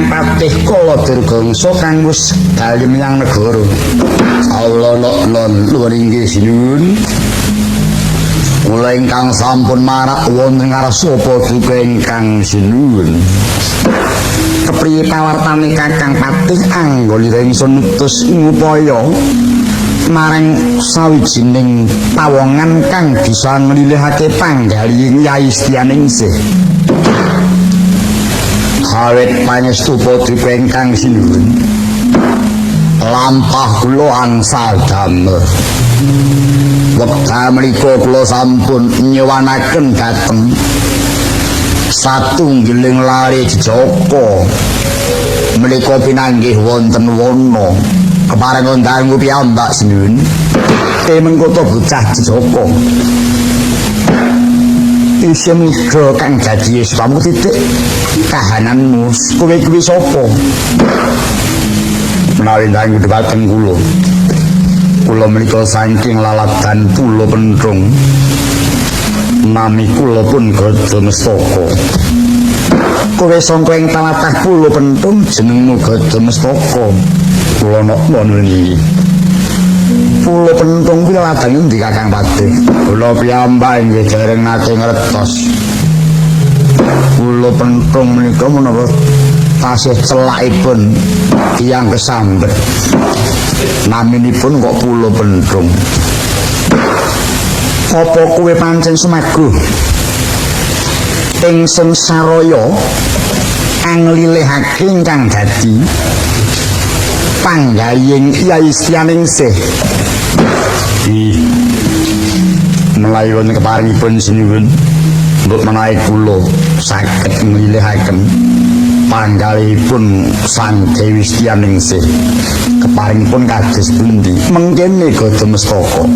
Kakang Patih Kala Dirgangsa kang wis bali menyang negara. Allah nuwun inggih sinuwun. Mula ingkang sampun marak wonten ngarsa duka ingkang sinuwun. Kepriye pawartane Kakang Patih anggone ingsun utus ngupaya marang sawijining pawongan kang bisa nglilihake panggalihing Yai Setyaningsih. Awit pangestu putra ingkang sinuwun lampah kula angsal damel. Wekdal menika kula sampun nyewanaken dhateng satunggiling lare jejaka menika pinanggih wonten wana keparengan dangu piyambak sinuwun mengkoto bocah jejaka isin go kang dadi samu titik kahananmu kowe kuwi sapa menawi dangu dhumateng kula menika saking laladan Pulo Pentung nami kula pun Gada Mestaka. Kowe sangka ing talatah Pulo Pentung jenengmu Gada Mestaka. Kula nuwun iki. Pulo Pentung kuwi ladang endi Kakang Patih? Kula piyambak inggih dereng nate ngertos. Pulo Pentung menika menawa tasih celakipun tiyang kesambet. Naminipun kok Pulo Pentung. Apa kowe pancen sumaguh ing sengsaraya anglilihake ingkang dadi panggalihing Yai Setyaningsih. Melayu wonten keparingipun sinuwun mbok menawi kula saged nglilihaken panggalihipun Sang Dewi Setyaningsih keparingipun kados pundi mengkene Gada Mestaka.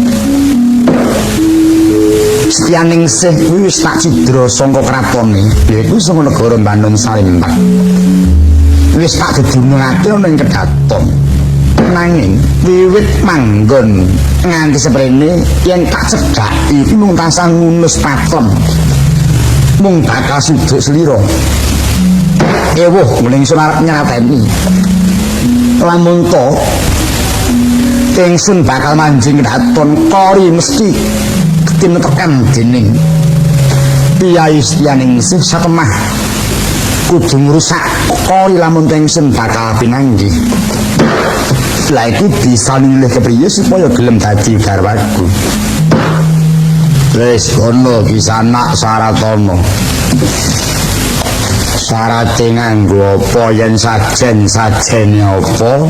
Setyaningsih kuwi wis tak cidra saka kratone yaiku saka negara Bandung Salimpak. Wis tak dedunungake ana ing Kedaton. Nanging wiwit manggon nganti seprene yen tak cedhaki mung tansah ngunus paton. Mung bakal suduk slira. Ewuh mling ingsun arep nyateni. Lamun to ingsun bakal manjing Kedaton kori mesti tinetekan dening Yai Setyaningsih satemah kudu ngrusak kori lamun ingsun bakal pinanggih. Lah iku bisa milih kepriye supaya gelem dadi garwaku. Wis kono kisanak Saratana. Sarate nganggo apa yen sajen-sajene apa?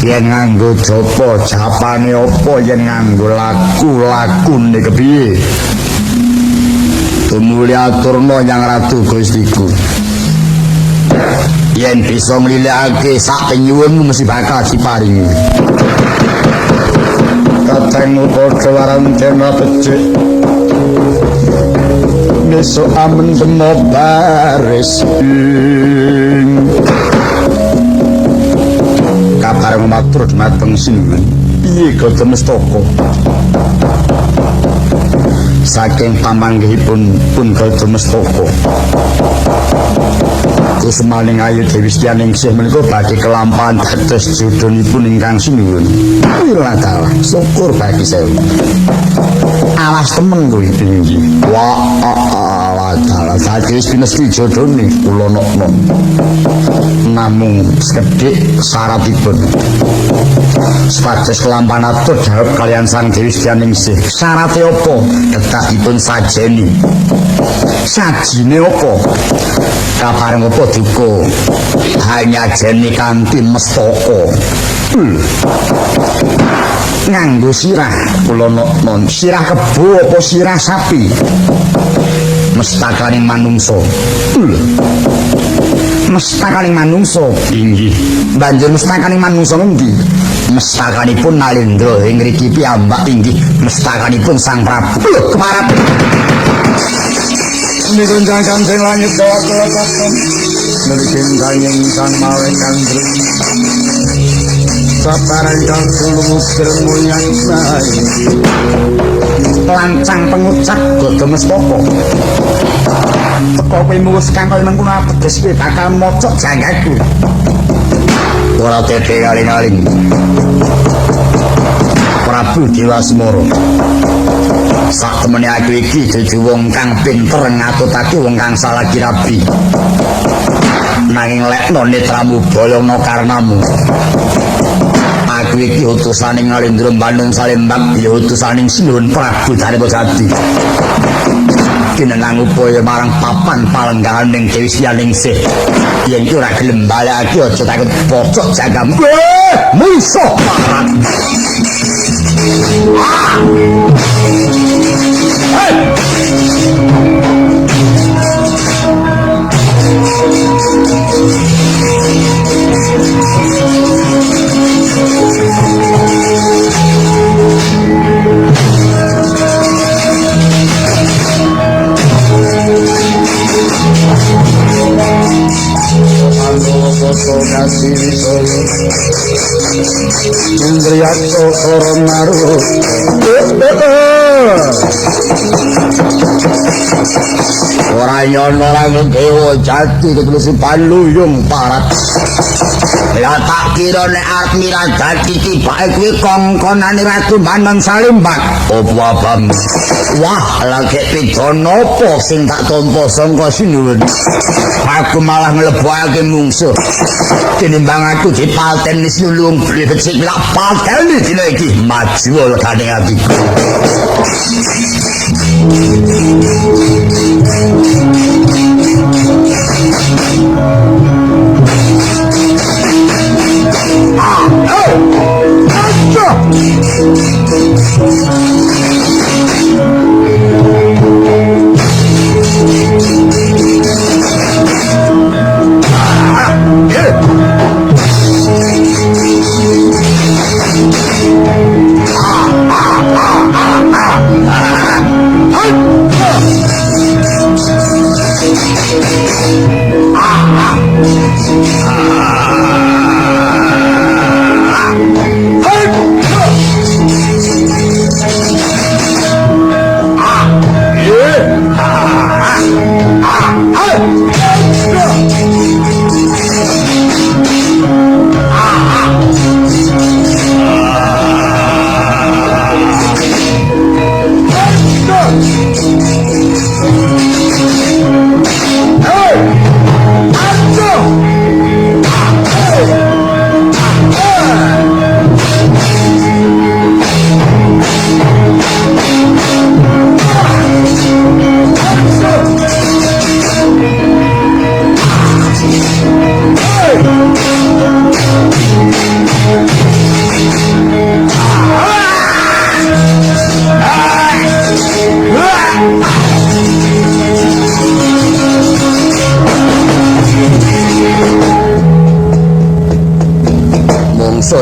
Yen nganggo japa japane apa yen nganggo laku-lakune kepiye? Tumuli aturna Nyang Ratu Gustiku. Yen bisa nglilihake sak penyuwunmu mesti bakal diparingi. Kateng padha warantena becik. Besok amen demo baris. Kabar matur dhumateng sinuwun. Piye Gada Mestaka? Saking pamanggihipun pun Gada Mestaka. Kusmaning ayu Dewi Setyaningsih menika badhe kelampahan dados jodhonipun ingkang sinuwun. Wiladala syukur bagi sewu. Alas temen kuwi tinggi. Waladala dadi wis pinesti jodhone kula nokno. Namung sekedhik syaratipun. Supados kelampahan atur jawab kalian Sang Dewi Setyaningsih. Syarate apa? Ketakipun sajeni. Sajine apa? Kapareng apa duka hanya jeni kanthi mestaka. Nganggo sirah kula non sirah kebo apa sirah sapi mestakaning manungsa. Mestakaning manungsa inggih. Banjur mestakaning manungsa ngendi? Mestakanipun Nalendra ing mriki piyambak inggih mestakanipun Sang Prabu. Keparap niku jangan sing langit dawa kelakaton nerikin kanyeng sang mawe kandring saparan kang kulumutir mulyang sae lancang pengucap Gada Mestaka teko kowe muwes kang kaya mengkono ateges kowe bakal mocok jangkaku. Ora tete aling-aling. Prabu Dewasmara. Sak temene aku iki dadi wong kang pinter ngatutake wong kang salah kirabi. Nanging lekno netramu bolongno karnamu. Aku iki utusaning Ngalindra Bandung Salembak, ya utusaning Sinuhun Prabu Danipajati. Kinenang upaya marang papan palenggahan ning Dewi Syaningsih. Yen ki ora gelem balekake aja takut pocok jagam. Musuh parat. Kasih Wisolo Indriyato Koromaru ora nyono lang dewa jati ketulisi panluyung parat. Lah tak kira nek arep miradati tibake kuwi kongkonane Ratu Bandung Salembak. Opo abam? Wah, lagi pidana apa sing tak tampa sangka Sinuhun. Aku malah nglebokake mungsuh. Tinimbang aku dipateni sulung becik lak pateni dina iki maju legane atiku.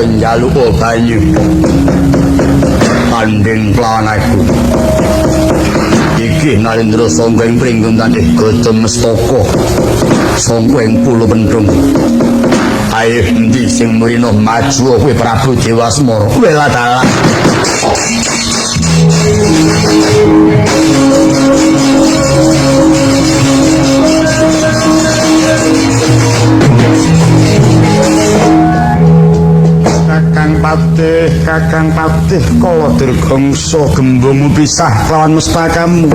Njaluk banyu tanding planaku iki Nalendra sangga ing pringgon tandih Gotong Mestaka sangga ing Pulo Pendung. Ayo endi sing mrino maju kowe Prabu Dewasmara wela dalan. Kakang Patih kala dirgangsa gembungmu pisah lawan mustakamu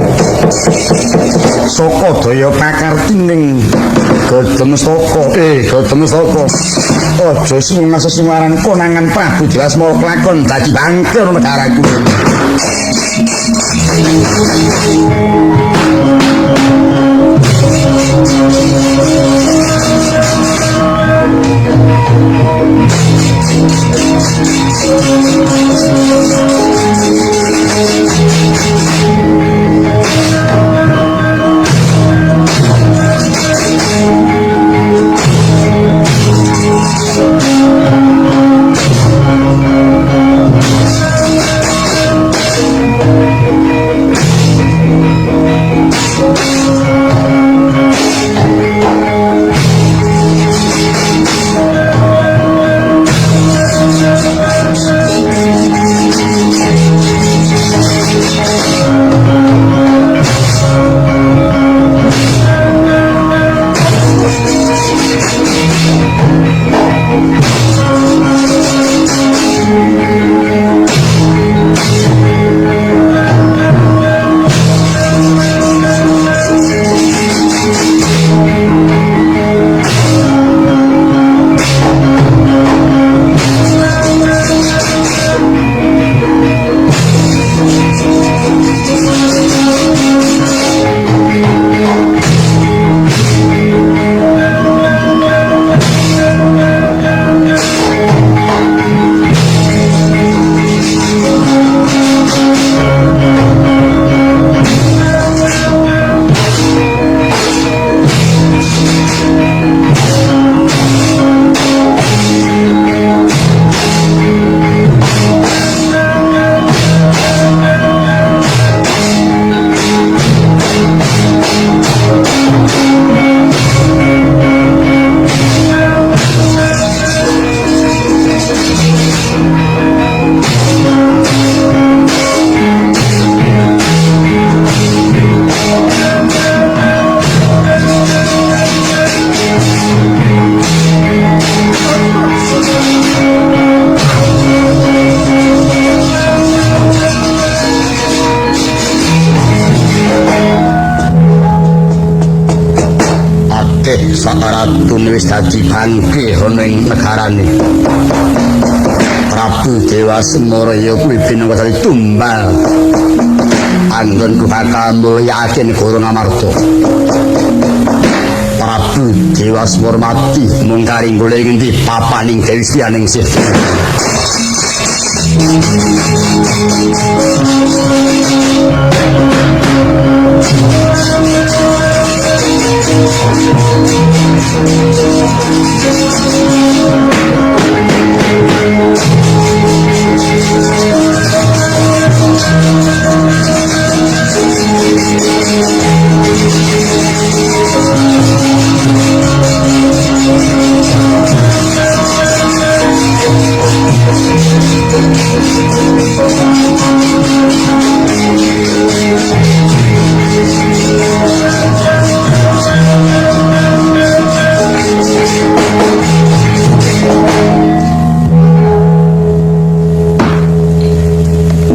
saka daya pakartining Gotong Mestaka. Gotong Mestaka aja sing marang konangan Prabu Dewasmara kelakon dadi bangkir negaraku. mantune wis dadi bangke ana ing negarane. Prabu Dewa Semoraya kuwi pinangka dadi tumbal anggonku bakal mulyaake negara Ngamarta. Prabu Dewa Semoraya mati mung karing golek ngendi papaning Dewi Stianing Sih.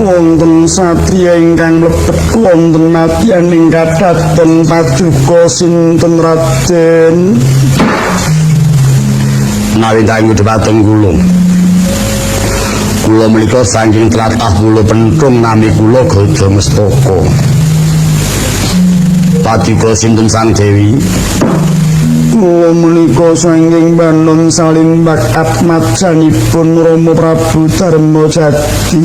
Wonten satriya ingkang mlebet wonten madyaning kadhaton paduka sinten Raden? Menawi kangge dhumateng kula menika saking tlatah kula pentung nami kula Gajah Mestaka. Paduka sinten Sang Dewi? Kula menika saking Banon Salimbak atmajanipun Rama Prabu Darmajati.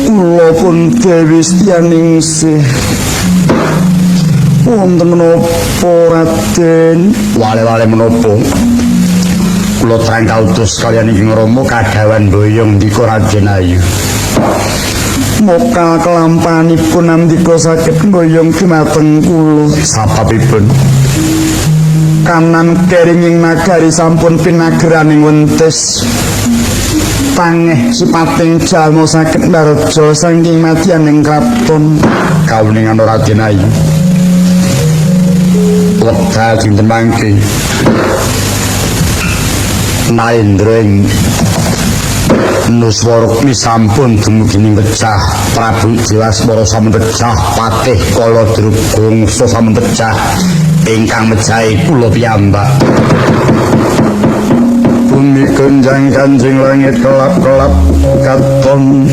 Kula pun Dewi Stianing Sih. Wonten menapa Raden? Wale-wale menapa? Kula terang kautus kaliyan ing Rama kadawan boyong ndika Raden Ayu. Mokal kelampanipun nandika saged boyong dumateng kula. Sapapipun? Kanan keringing nagari sampun pinagraning wentes. Pangeh sipating jalma saged ndarja saking madyaning kraton. Kawuningan Raden Ayu. Wekdal dinten mangke. Narendra ing Nuswarukmi sampun dumugi pecah. Prabu Dewa Semoraya sampun pecah. Patih Kaladrugongsa sampun pecah. Ingkang mejahi kula piyambak. Bumi kenjang kanjing langit kelap-kelap katon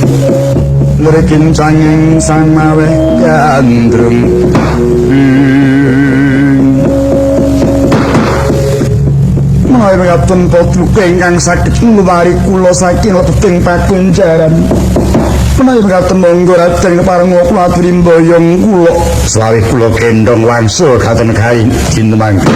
lirikin canging sang maweh gandrung. Menawi mekaten paduka ingkang saged ngluwari kula saking lebeting pakunjaran. Menawi mekaten monggo Raden keparenga kula aturi mboyong kula. Selawih kula gendong wangsul katon kain dinten mangke.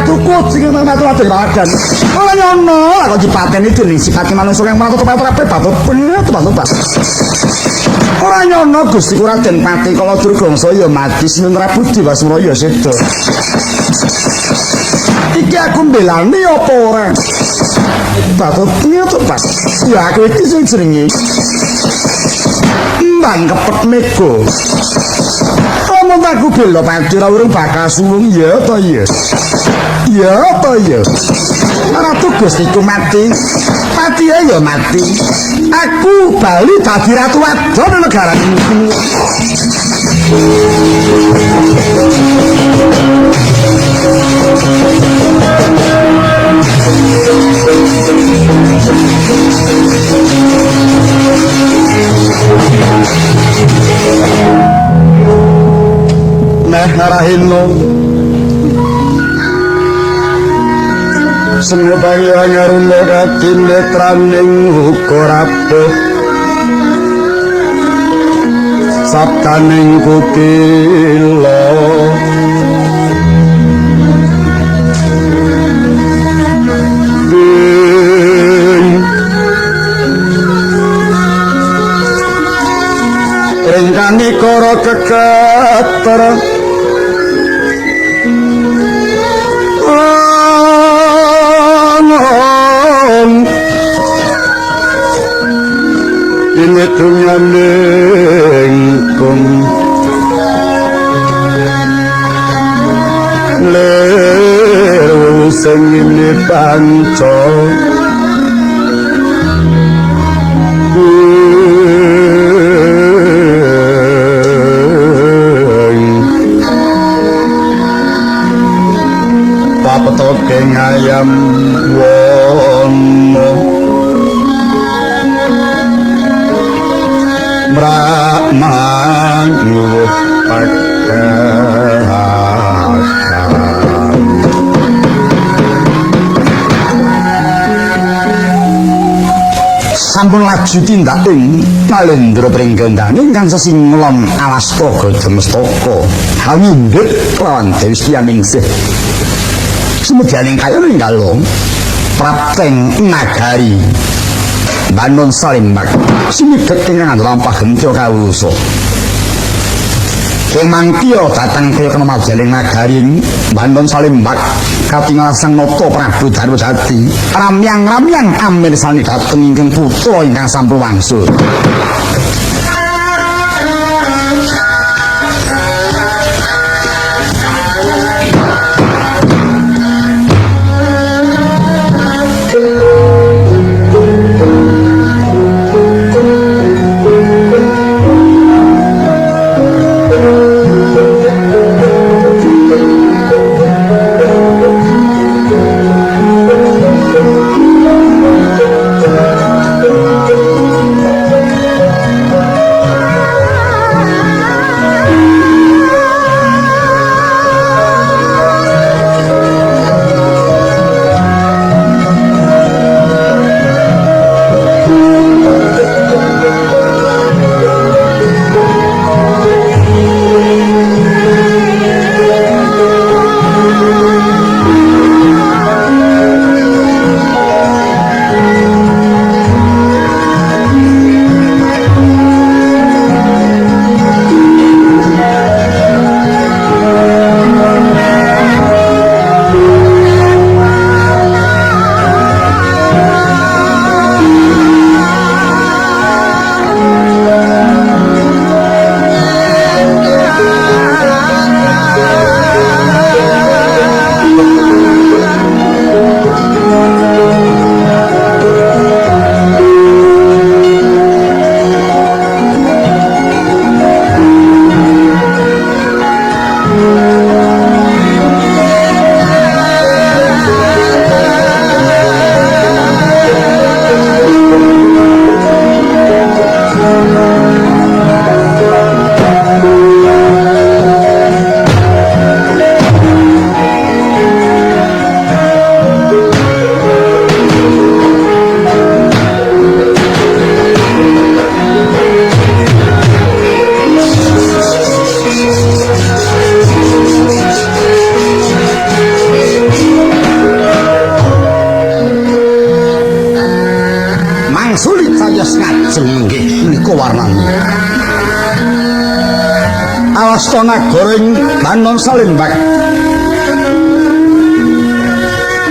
Kucing nang matur badan. Ora nyono lah kok dipateni dening sifat manungsa kang matur tepat-tepat tepat. Ora nyono Gusti Raden Pati Kaladrugongsa ya mati Sinten Prabu Dewa Semoraya seda. Iki aku mbelani apa ora? Tepat. Ya aku iki sing jenenge Mbang kepet mego. Omong aku bela pati ora urung bakal suwung ya ta ya. Ya apa ya? Ratu Gustiku mati. Pati ya mati. Aku bali dadi ratu wadon negara ini. Nah, Rahino Sengebaya ngaruna katin netraning ukur apuh sabtaning kukila ringkani kara keketer ini tunyaningkum leru sengini panco papetoke ngayam wono mramanyu sampun laju tindak ing Nalendra pringgendane ingkang sesingulon Alastoga Demestaka hangindhik lawan Dewi Syaningsih semedyaning kaya ninggalo Prapteng Nagari Bandung Salimbak sinidhet ingkang lampah gentya kawusa kemangkiya datang kaya kena majaling nagari Bandung Salimbak katingal sang nata Prabu Darmajati ramyang-ramyang amirsani dhateng ingkang putra ingkang sampun wangsul Alastana goreng Bandung Salimbak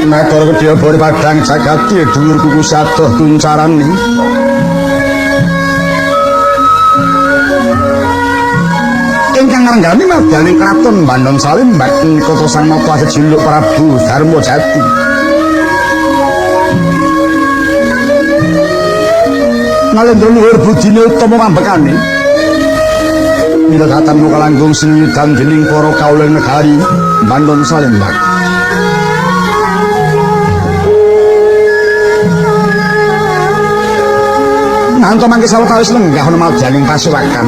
Nagara Gedhe Bori Padang Jagati dhuwur kuku sadoh tuncarane ingkang ngrenggani madyaning kraton Bandung Salimbak menika sang nata jejuluk Prabu Darmajati Nalendra luhur budine utama pambekane mila datan muka langgung sinuyudan dening para kawula negari Bandung Salimbak ngantos mangke sawetawis lenggah ana madyaning pasuwakan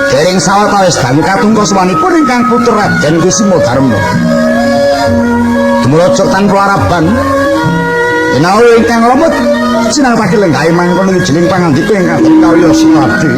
dereng sawetawis dangu katungka sawanipun ingkang putra Raden Kusuma-Darma dumuraja tanpa araban menawi ingkang lemut sinarepake lenggahe mangkono wijining pangandika ingkang kawula sinabdi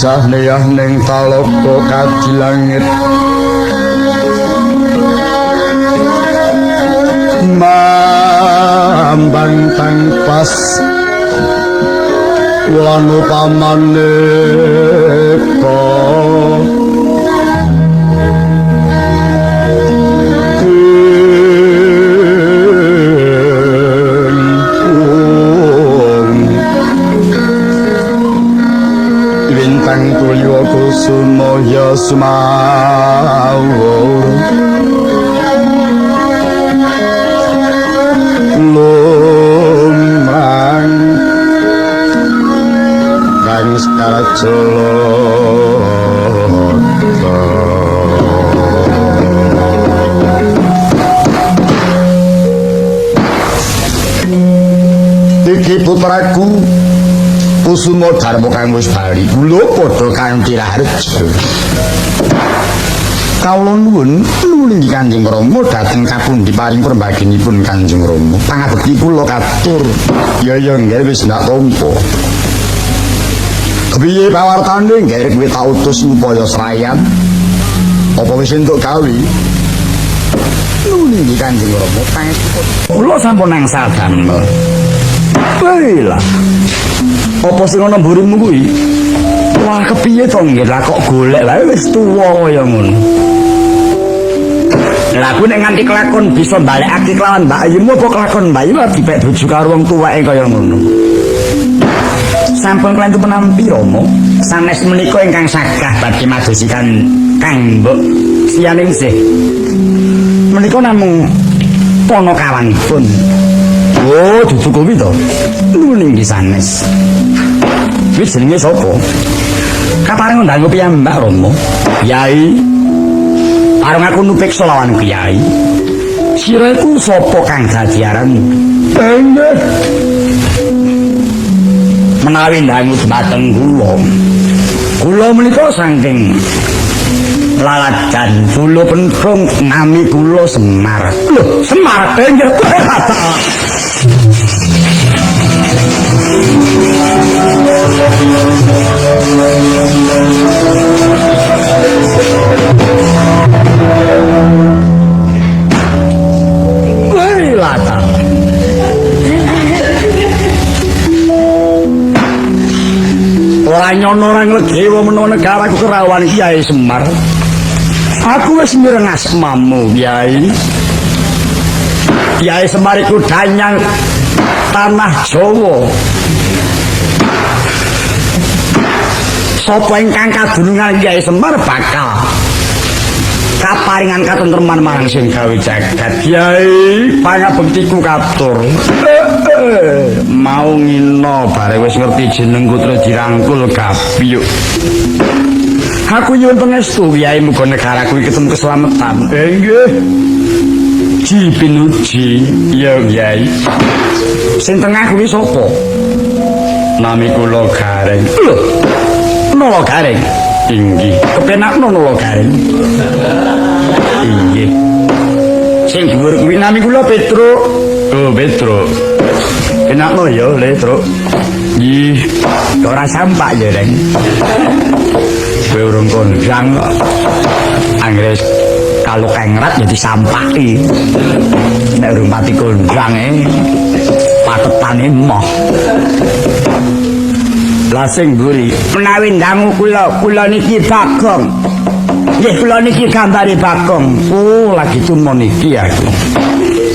gajah neyah ning talaga kadilangit mambang tangpas wanu pamaneka lintang tulya kusumaya sumawur lumang kang skarajolata iki putraku Kusuma Darma kang wis bali kula padha kanthi raharja kawula nuwun nulungi Kanjeng Rama dhateng kapundi paring perbaginipun Kanjeng Rama pangabekti kula katur ya nggih wis ndak tampa kepiye pawartane nggih kowe tak utus upaya serayan apa wis entuk gawe nulungi Kanjeng Rama pangabekti kula sampun angsal damel baiklah apa sing ana mburimu kuwi wah kepiye to nggih lah kok golek wae wis tuwa kaya ngono lha aku nek nganti kelakon bisa balekake kelawan Mbak Ayu apa kelakon Mbak Ayu dipek bojo karo wong tuwake kaya ngono sampun kelantu penampi Rama sanes menika ingkang sagah badhe madosikan Kang Mbok Sianingsih menika namung ponokawanipun oh dudu kuwi to nuning iki sanes wis jenenge sapa kaparing ndang piyambak Rama Kyai areng aku nupiksa lawan Kyai sira iku sapa kang dadi aran menawi ndang dhumateng kula menika saking laladan kula pentrung nami kula Semar lho Semar nggih lata ora nyono ora nglegewa menawa negaraku kerawan Kyai Semar aku wis mireng asmamu Kyai Kyai Semar iku danyang tanah Jawa sapa ingkang kadunungan Kyai Semar bakal kaparingan katentreman marang sing gawe jagat Kyai pangabektiku katur mau ngino bare wis ngerti jenengku terus dirangkul gapiyuk aku nyuwun pangestu Kyai muga negaraku iki ketemu keselamatan nggih ji pinuji ya Kyai sing tengah kuwi sapa nami kula Gareng lho Nolo Gareng tinggi kepenak Nolo Gareng iya sing dhuwur kuwi nami kula Petro oh Petro enakno ya Petro ih ora sampak ya Reng kowe urung kondang anggere kalau kengrat jadi sampaki nek urung pati kondang patetane moh lasing buri menawi ndangu kula niki Bagong nggih kula niki gambare Bagong oh lagi tumon iki aku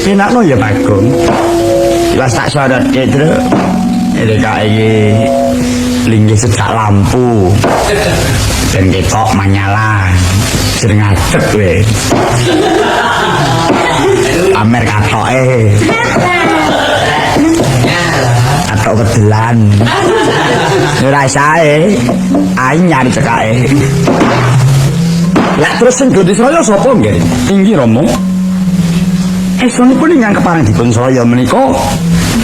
penakno ya Bagong jelas tak syarat Pedro ini kayak linggih sejak lampu dan ketok menyala sering ngadeg we pamer katoke katok kedelan ora sae aing nyari cekake lah terus sing Gede Sraya sapa nggih tinggi Romo esonipun ingkang kepareng dipun saya menika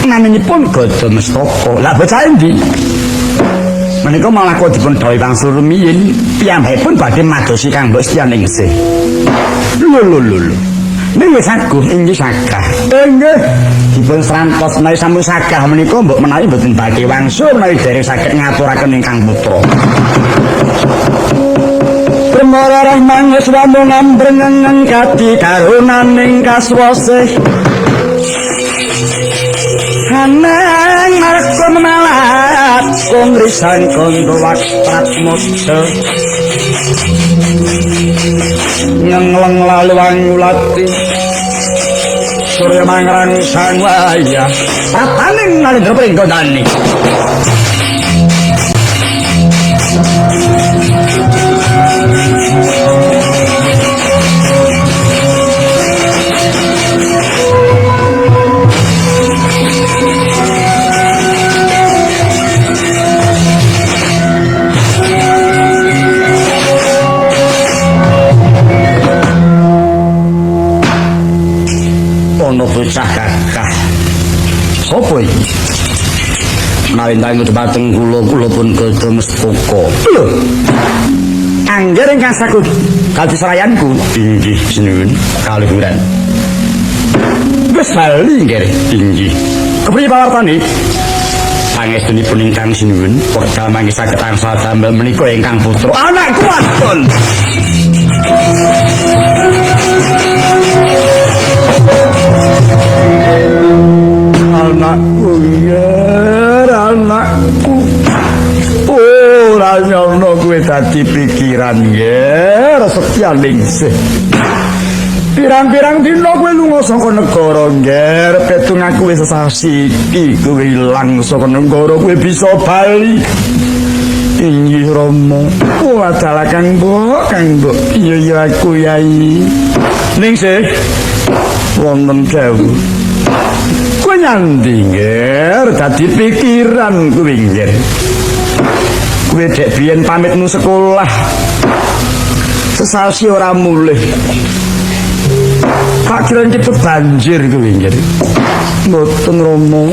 naminipun Gada Mestaka lah bocah endi menika malah kok dipun dawuh wangsul rumiyin piyambakipun badhe madosi Kang Mbok Sianingsih lho Nggih saguh inggih sagah. Nggih. Dipun srantos menawi sampun sagah menika mbok menawi mboten badhe wangsul menawi dereng saged ngaturaken ingkang putra. Permarah mangis wamung ambrengeng kati karunaning kaswase. Haneng marko menalat kongrisan kondo wakrat moda. Ngengleng lalu wangulati surya mangrang sang waya tataning nalindra pringgodani. Ono bocah kakak sapa iki menawi dhumateng kula pun kudu mestaka lho angger ingkang saged kados rayanku inggih sinuwun kaluhuran wis bali nggih inggih kepriye pawartane pangestunipun ingkang sinuwun wekdal mangke saged tansah damel menika ingkang putra anakku wadon. Anakku yer anakku ora nyono kowe dadi pikiran yer sekian ningsih pirang-pirang dina kowe lunga saka negara nger petung aku wis sasi iki kowe ilang saka negara kowe bisa bali inggih Rama adalah Kang Mbok iya aku yai ningsih wonten dawuh kowe nyandi nger dadi pikiran kowe nger kowe dek biyen pamitmu sekolah sesasi ora mulih tak kira cepet banjir kowe nger mboten Rama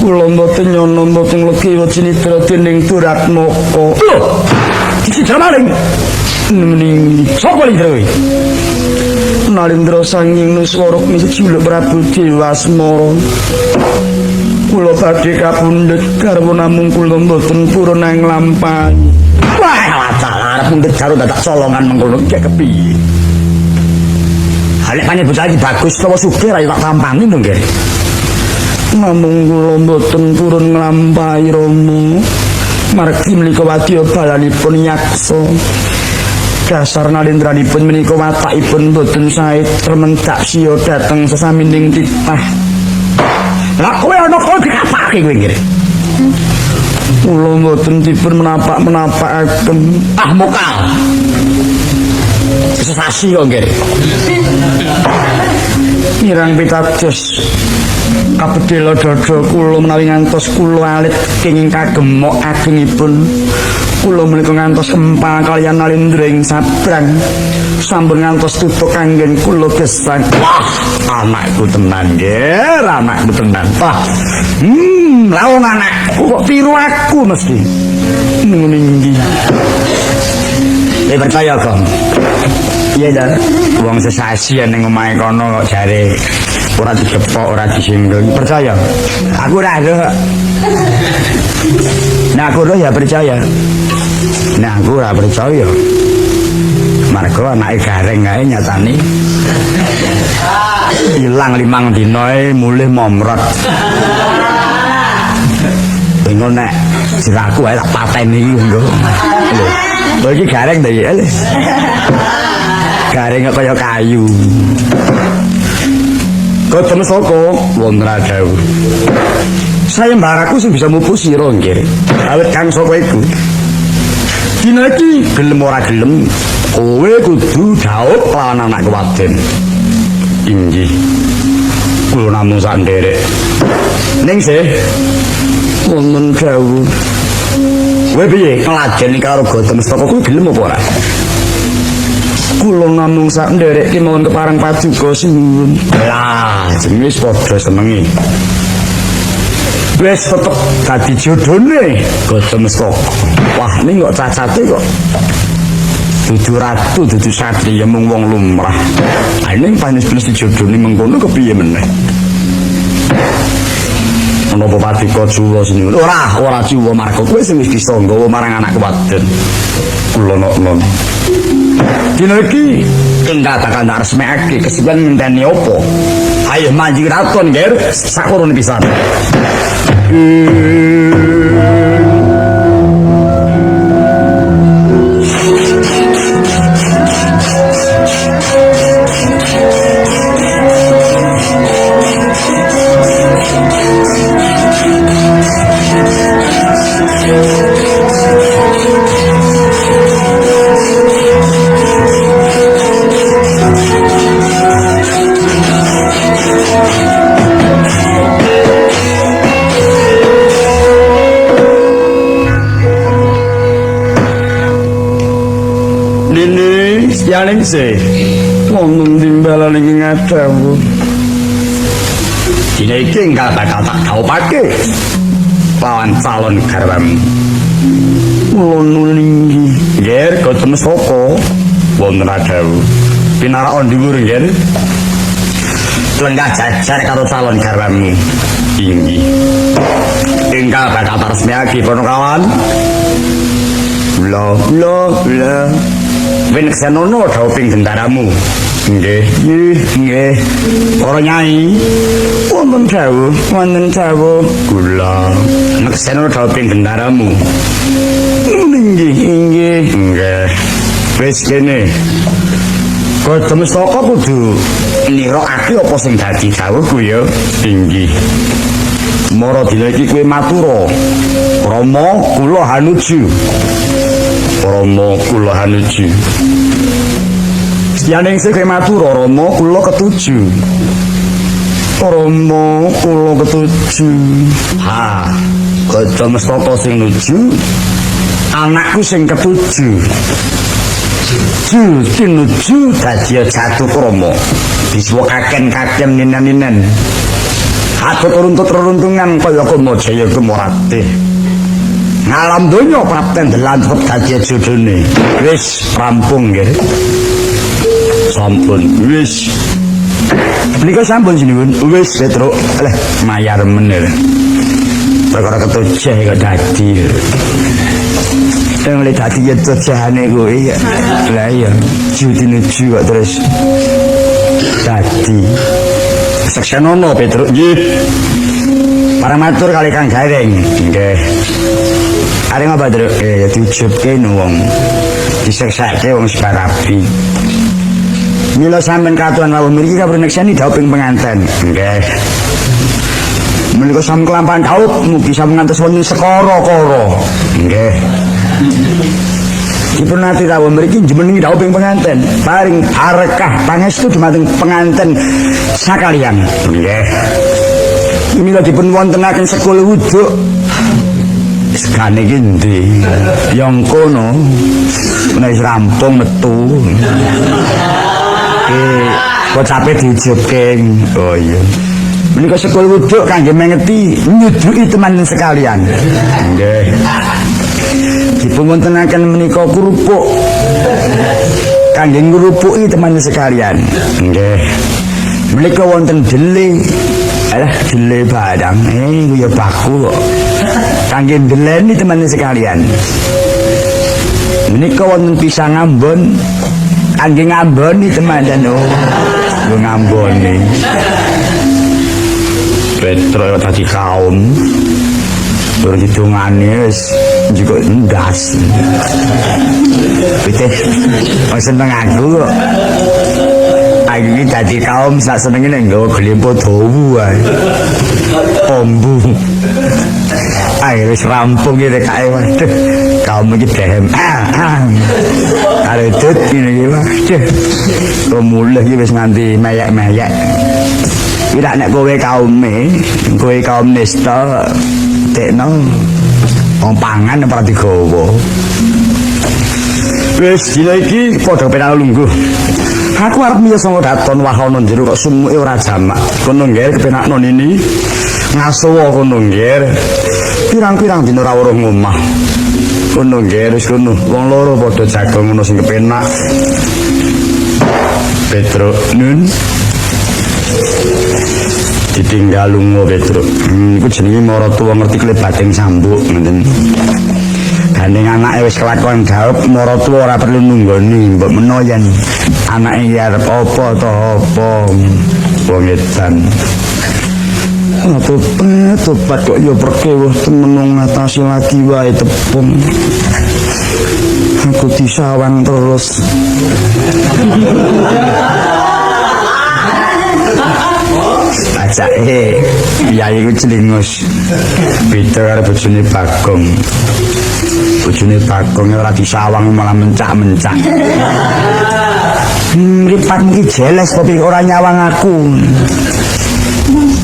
kula mboten nyono mboten legi cinitra dening Duratmaka lho iki jamaling ning sapa iki kowe Nalindra sanging nuswara mijuluk Prabu Dewasmara kula badhe kapundhut garwa namung kula mboten purun nang lampahi wah arep mundhut karo dadak colongan mengkono iki kepiye Halek panjenengan bocah iki bagus utawa sugih ra tak tampani lho nggih namung kula mboten purun nglampahi Rama margi menika wadya balanipun yaksa dasar nalindranipun menika watakipun boten sae tremendak sia dhateng sesamining titah. Lah kowe ana kok dikapake kowe nggih. Kula mboten dipun menapak-menapakaken. Ah mokal. Sesasi kok nggih. Mirang pitados kapedhela dada kula menawi ngantos kula alit kenging kagemok agengipun kula menika ngantos empal kaliyan Nalindra ing sabrang sampun ngantos tutuk kanggen kula gesang wah anakku tenan nggih anakku tenan wah lha wong anakku kok tiru aku mesti ngene iki percaya kok iya dah wong sesasi ning omahe kono kok jare ora dikepok ora disinggung percaya aku ora nah aku ya percaya nah aku ora percaya marga anake gareng kae nyatane ilang 5 dinae mulih momrot bingung nek siraku ae tak pateni iki nggo lho iki gareng ta ya gareng kaya kayu Kotem soko wonten dawuh. Saya mbaraku sing bisa mupu sira nggih. Awit kang soko iku. Dina iki gelem ora gelem kowe kudu jawab lan anak wadon. Inggih. Kula namung sak nderek. Ning sih wonten dawuh. Kowe piye nglajeni karo Kotem soko kuwi gelem apa ora? Kula namung sak nderek ki mawon kepareng paduka sinuwun. Lah, jenenge wis padha senenge. Wis tetep dadi jodhone Kotem Soko. Wah, ning kok cacate kok dudu ratu dudu satriya mung wong lumrah. Ning panis-panis jodone mengkono kepiye meneh? Menapa patika Juwa sini? Ora Juwa marga kowe sing wis bisa nggawa marang anak wadon. Kula nok-nok. Dina iki enggak takkan resmekake kesuwen ngenteni apa? Ayo manjing raton, Ger, sakurune pisan. Yaning se wong timbalan iki ngadawu dina iki enggak bakal tak kaupake lawan calon garwamu mulun iki ger ketemu saka wonten adawu pinarak ndiwur ger lenggah jajar karo calon garwamu tinggi enggak bakal resmiake kono kawan la Wenek senono dauping gendaramu. Nggih. Ora nyai. Wonten dawuh. Kula nek senono dauping gendaramu. Nggih. Wis kene. Ketemu saka kudu nirokake apa sing dadi dawuhku ya. Inggih. Mara dina iki kowe matura. Rama kula hanuju. Rama kula hanuju. Yaning sing matur Rama kula ketuju. Rama kula ketuju. Ha, kaca mestaka sing nuju. Anakku sing ketuju. Nuju dadi jatuh Rama. Disuwakaken-kaken ninen-ninen. Atut runtut-runtungan kaya kono jaya kemorate. Ngalam donya prapten delan dadi jodone. Wis rampung nggih. Sampun wis. Menika sampun sinuwun. Wis Petro. Leh mayar meneh. Perkara ketujah kok dadi. Yang dadi ya tojahane kowe ya. Lah iya, nuju kok terus dadi. Seksenono Petro nggih. Para matur kali Kang Gareng. Nggih. Areng apa Tru? Ya diujubke wong. Diseksake wong separapi. Mila sampean katuan rawuh mriki kapreneksani dauping penganten. Nggih. Menika sam kelampahan daup mugi sampeyan ngantos wonten sekara-kara. Nggih. Dipun ati rawuh mriki njenengi dauping penganten. Paring arekah pangestu dumateng penganten sakalian. Nggih. Mila dipun wontenaken sekul wuduk. Sekane iki ndi? Yang kono nek rampung metu. Kocape diujubke. Oh iya. Menika sekul wuduk kangge mengeti nyuduki teman sekalian. Nggih. Dipun wontenaken menika kerupuk kangge ngrupuki teman sekalian. Nggih. Menika wonten dele. Alah dele badang. Ya baku kok. Kangge ndeleni teman sekalian. Menika wonten pisang ambon. Kangge ngamboni teman dan ngamboni. Petro tadi kaum berhidungane wis juga ndas. Pite seneng aku kok. Iki dadi kaum sak senenge nek nggawa glempo dawu ae. Ombu. Ayo wis rampung iki kae waduh. Kaum iki dehem. Arep dut iki waduh. Mulih iki wis nganti meyek-meyek. Ira nek kowe kaum nista tekno wong pangan ora digawa. Wis dina iki padha penak lungguh. Aku arep miyasa daton wahono jero kok sumuke ora jamak. Kono nggih kepenakno nini. Ngasuwa kono nggih. Pirang-pirang dina ora weruh omah. Kono nggih wis kono. Wong loro padha jago ngono sing kepenak. Petro nun ditinggal lunga Petro. Iku jenenge maratuwa ngerti klebating sambuk ngoten. Gandeng anake wis kelakuan gawep maratuwa ora perlu nunggoni mbok menawa yen anake arep apa to apa wong edan. Topat kok ya perkewuh temen ngatasi lagi wae tepung. Aku disawang terus. Bacake piyayi ku celingus. Beda karo bojone Bagong. Bojone Bagong ora disawang malah mencak-mencak. Mripatmu ki jeles tapi ora nyawang aku.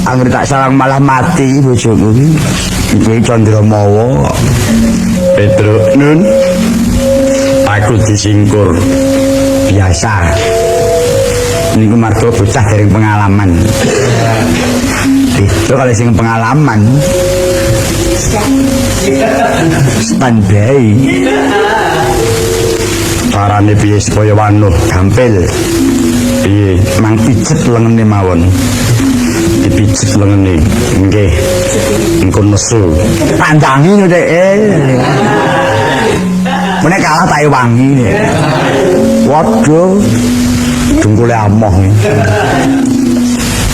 Angger tak sawang malah mati bojoku ki. Iki Candramawa. Petro nun. Aku disingkur. Biasa. Niku marga bocah dereng pengalaman. Itu kalau sing pengalaman. Standby. Carane piye supaya wanuh gampil. Piye mang pijet lengene mawon. Dipijet lengene nggih engko nesu pandangi lho Dek menek kalah tak wangi nek waduh dengkule amoh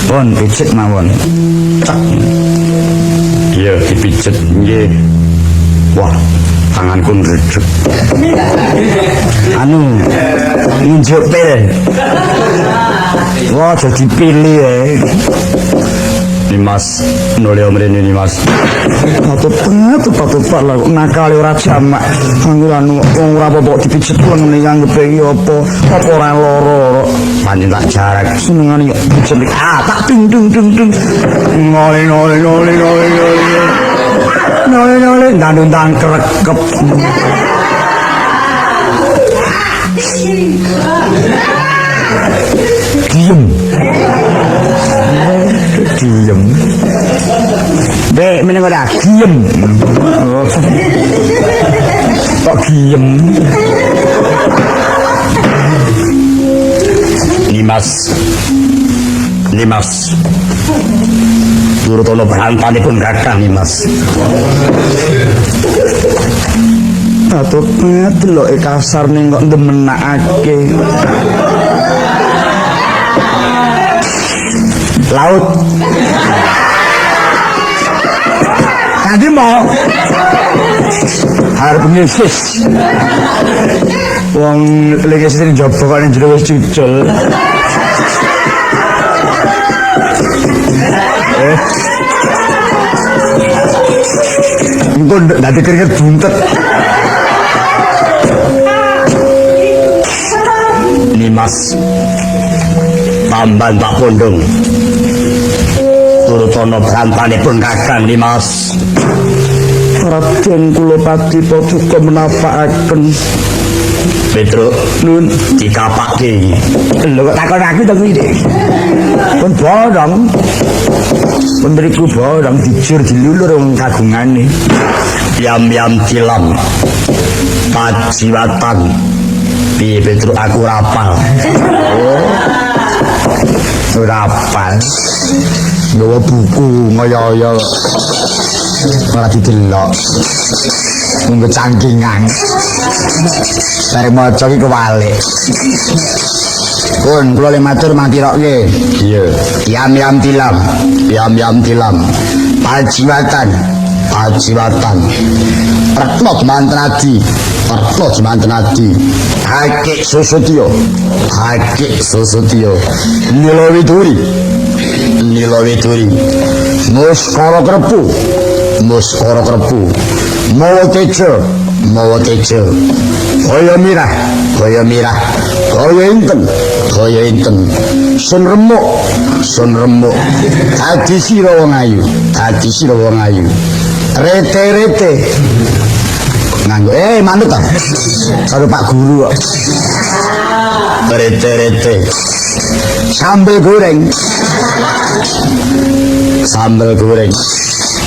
pun pijet mawon cek iya dipijet nggih wah tanganku ndredeg anu nunjuk pil wah jadi pilih Nimas noleh omrene Nimas Patut lah nakal ora jamak anu wong ora apa dipijet lengene nganggepe iki apa ora lara pancen tak jarak senengane pijet tak ding ngole ndang krekep diem Dek meneng ora diem kok diem Nimas Durotono berantanipun kakang Nimas Atut deloke kasar ning kok ndemenakake laut nanti mau harap ngesis wong lagi sini jopo kok yang jero wis cucul engko ndak keringet buntet Nimas Tamban Pak Pondong Durotono berantanipun kakang Nimas Raden kula pati paduka menapakaken Petro nun dikapake lho kok takon aku to kuwi pun bodong pemberiku bodong dijur dilulur wong kagungane yam tilam pajiwatan piye Petro aku rapal rapal nggawa buku ngoyo-oyo ora didelok mung cangkingan bare maca iki kewalik pun kula le matur mangtiroke iya yam tilam pajiwatan Retno Jemantenadi Hakik Susutyo Nilo Widuri Muskara Krepu Mawa Tejo Kaya Mirah Kaya Inten Sun Remuk Adi Sira wong ayu Rete nganggo manut ta karo Pak Guru kok rete sambel goreng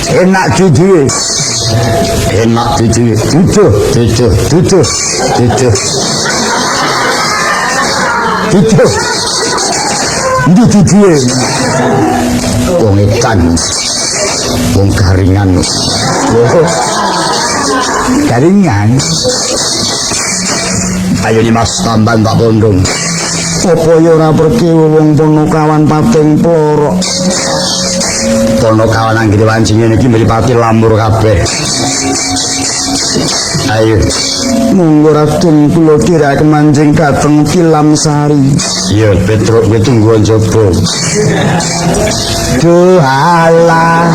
enak duduhe Enak duduh. Ndi duduhe. Wong edan. Wong garingan. Garingan. Ayo ni Mas Tamban Pak Pondong. Apa ya ora pergi wong Ponokawan pating plorok. Ponokawan anggere wancine iki mripate lambur kabeh. Ayo. Monggo Raden kula kirake manjing dhateng Tilam Sari. Iya, Petruk kowe tunggu njaba. Dohala.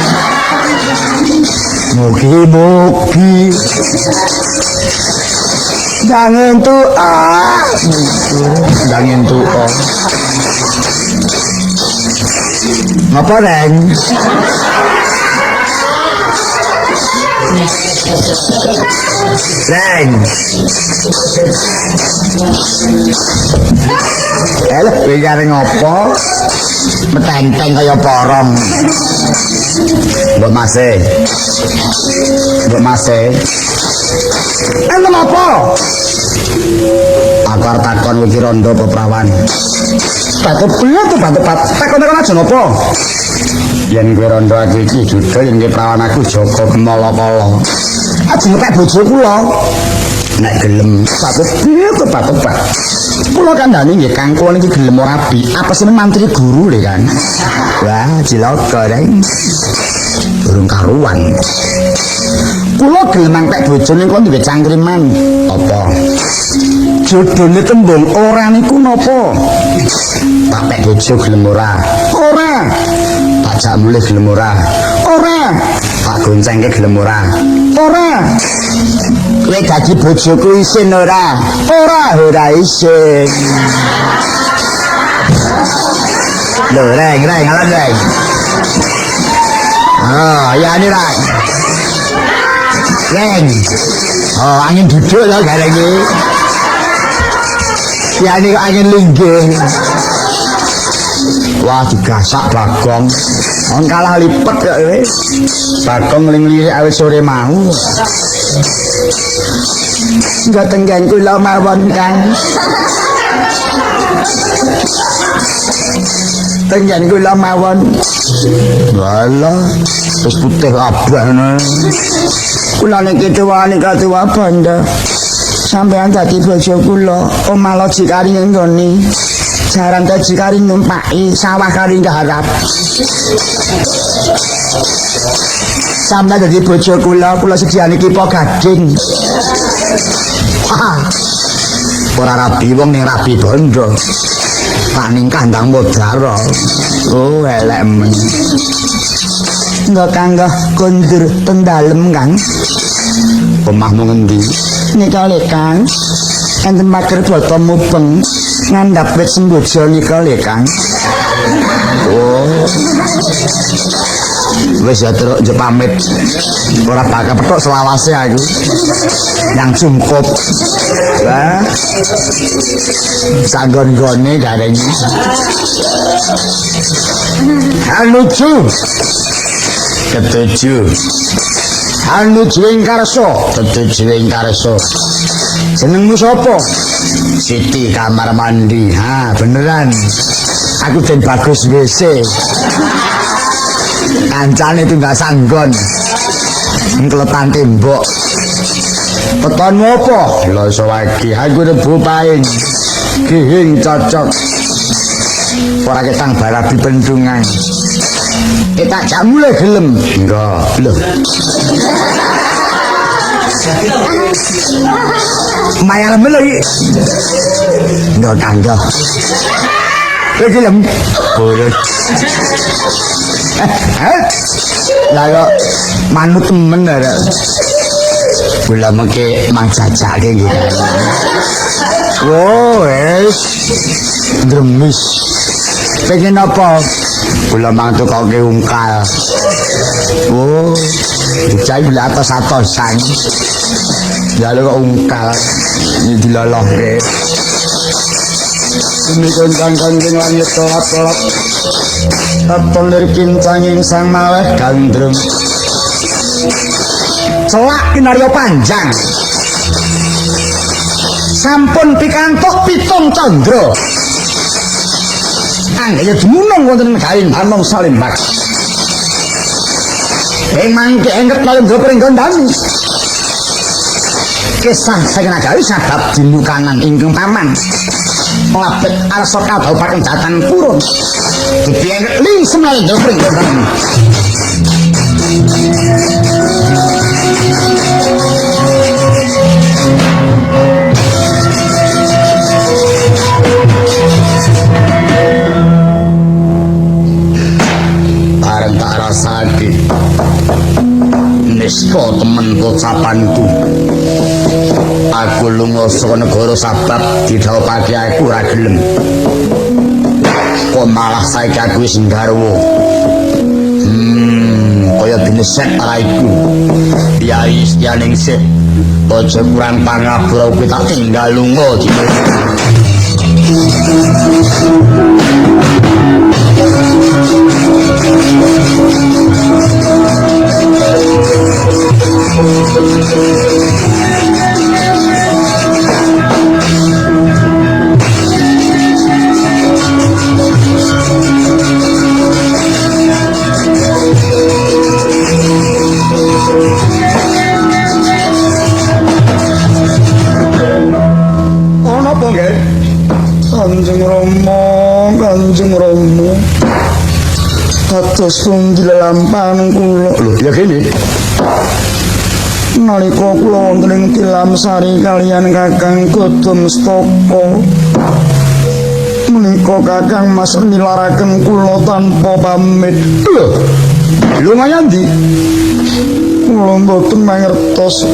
Mugi-mugi Jangan tuh ngapa Reng? Reng bicara ngopo metenteng kaya porong Mbok Mase enten apa? Aku arep takon iki rondo apa prawan? Batu takon aja napa? Yen kowe rondo aku iki judul yen prawan aku Joko Kemala-kala. Aja ngepek bojo kula. Nek gelem batu. Kula kandhane nggih Kang kula niki gelem ora rabi. Apa sih mantri guru lho kan? Wah, cilaka Reng. Durung karuan. Kula gelem ngepek bojone kok duwe cangkriman. Apa? Jodone tembung ora niku napa? Tak pek bojo gelem ora? Ora. Tak jak mulih gelem ora? Ora. Tak goncengke gelem ora? Ora. Kowe dadi bojoku isin ora? Ora isin. Lho Reng, alam Reng. Ya ini Reng. Angin duduk lho gareng iki. Ya ini angin linggih. Wah digasak Bagong. On kalah lipet kok kowe. Bagong ngling-lirik awit sore mau. Enggak tenggen kula mawon Kang. Tenggen kula mawon. Walah, wis putih abah ngono. Kula niki tuwane katuwa banda. Sampeyan dadi bojo kula, omah lojikari nggoni. Jaran dadi kari numpaki, sawah kari nggarap. Sampeyan dadi bojo kula sediane kipa gading. Ora rabi wong ning rabi bondo. Paning kandang modaro. Oh, elek men. Enggak kanggo kondur teng dalem, Kang. Omahmu ngendi? Nika le, Kang. Enten mager boto mubeng ngandhap wit semboja nika le, Kang. Oh. Wis ya terus njo pamit. Ora bakal petok selawase aku. Yang cukup. Lah. Sanggon-gone gareng. Halucu. Ketujuh. Halucu ing karso. Ketujuh ing karso. Jenengmu sapa? Siti kamar mandi. Ha, beneran. Aku Den Bagus WC. Kancane tunggal sanggon. Ngkelepan tembok. Petonmu apa? Lha iso iki aku rebu paing. Gihing cocok. Ora ketang barabi pendungan. Tak jak mulai gelem. Enggak, lho. Mayal mulai. Enggak tangga. Gelem. Boleh. Lah kok manut temen ora. Kula mengke mang jajake nggih. Oh, wis. Dremis. Pengen apa? Kula mang tukoke ungkal. Oh, dicai bila atos-atosan. Ya kok ungkal dilolokke. Ini kangkang ing langit telap-telap. Katon lir kincanging sang maweh gandrung. celak kinarya panjang. Sampun pikantuk 7 candra. Anggaya dumunung wonten negaring Banung Salimbak. Ing mangke engket Malendra Pringgondani. Kisah saking nagari sabab dinukanan ingkang paman. Labet arsa kababaken Jatan Purun. Dipiengket lingsem Malendra Pringgondani. Bareng tak rasake niska temen pocapanku. Aku lunga saka negara sabab didhawuhake aku ora gelem. Kok malah saiki aku wis nggarwa. Kaya dene set araiku. Yai Setyaningsih aja kurang pangabura kuwi tak tinggal lunga dina. Ana apa nggih? Kanjeng Rama. Kados tunggil lampahan kula. Lho, ya kene. Nalika kula wonten ing Tilam Sari kaliyan Kakang Godamstaka. Menika Kakang Mas nilaraken kula tanpa pamit. Lho. Lumayan ndi? Kula mboten mangertos.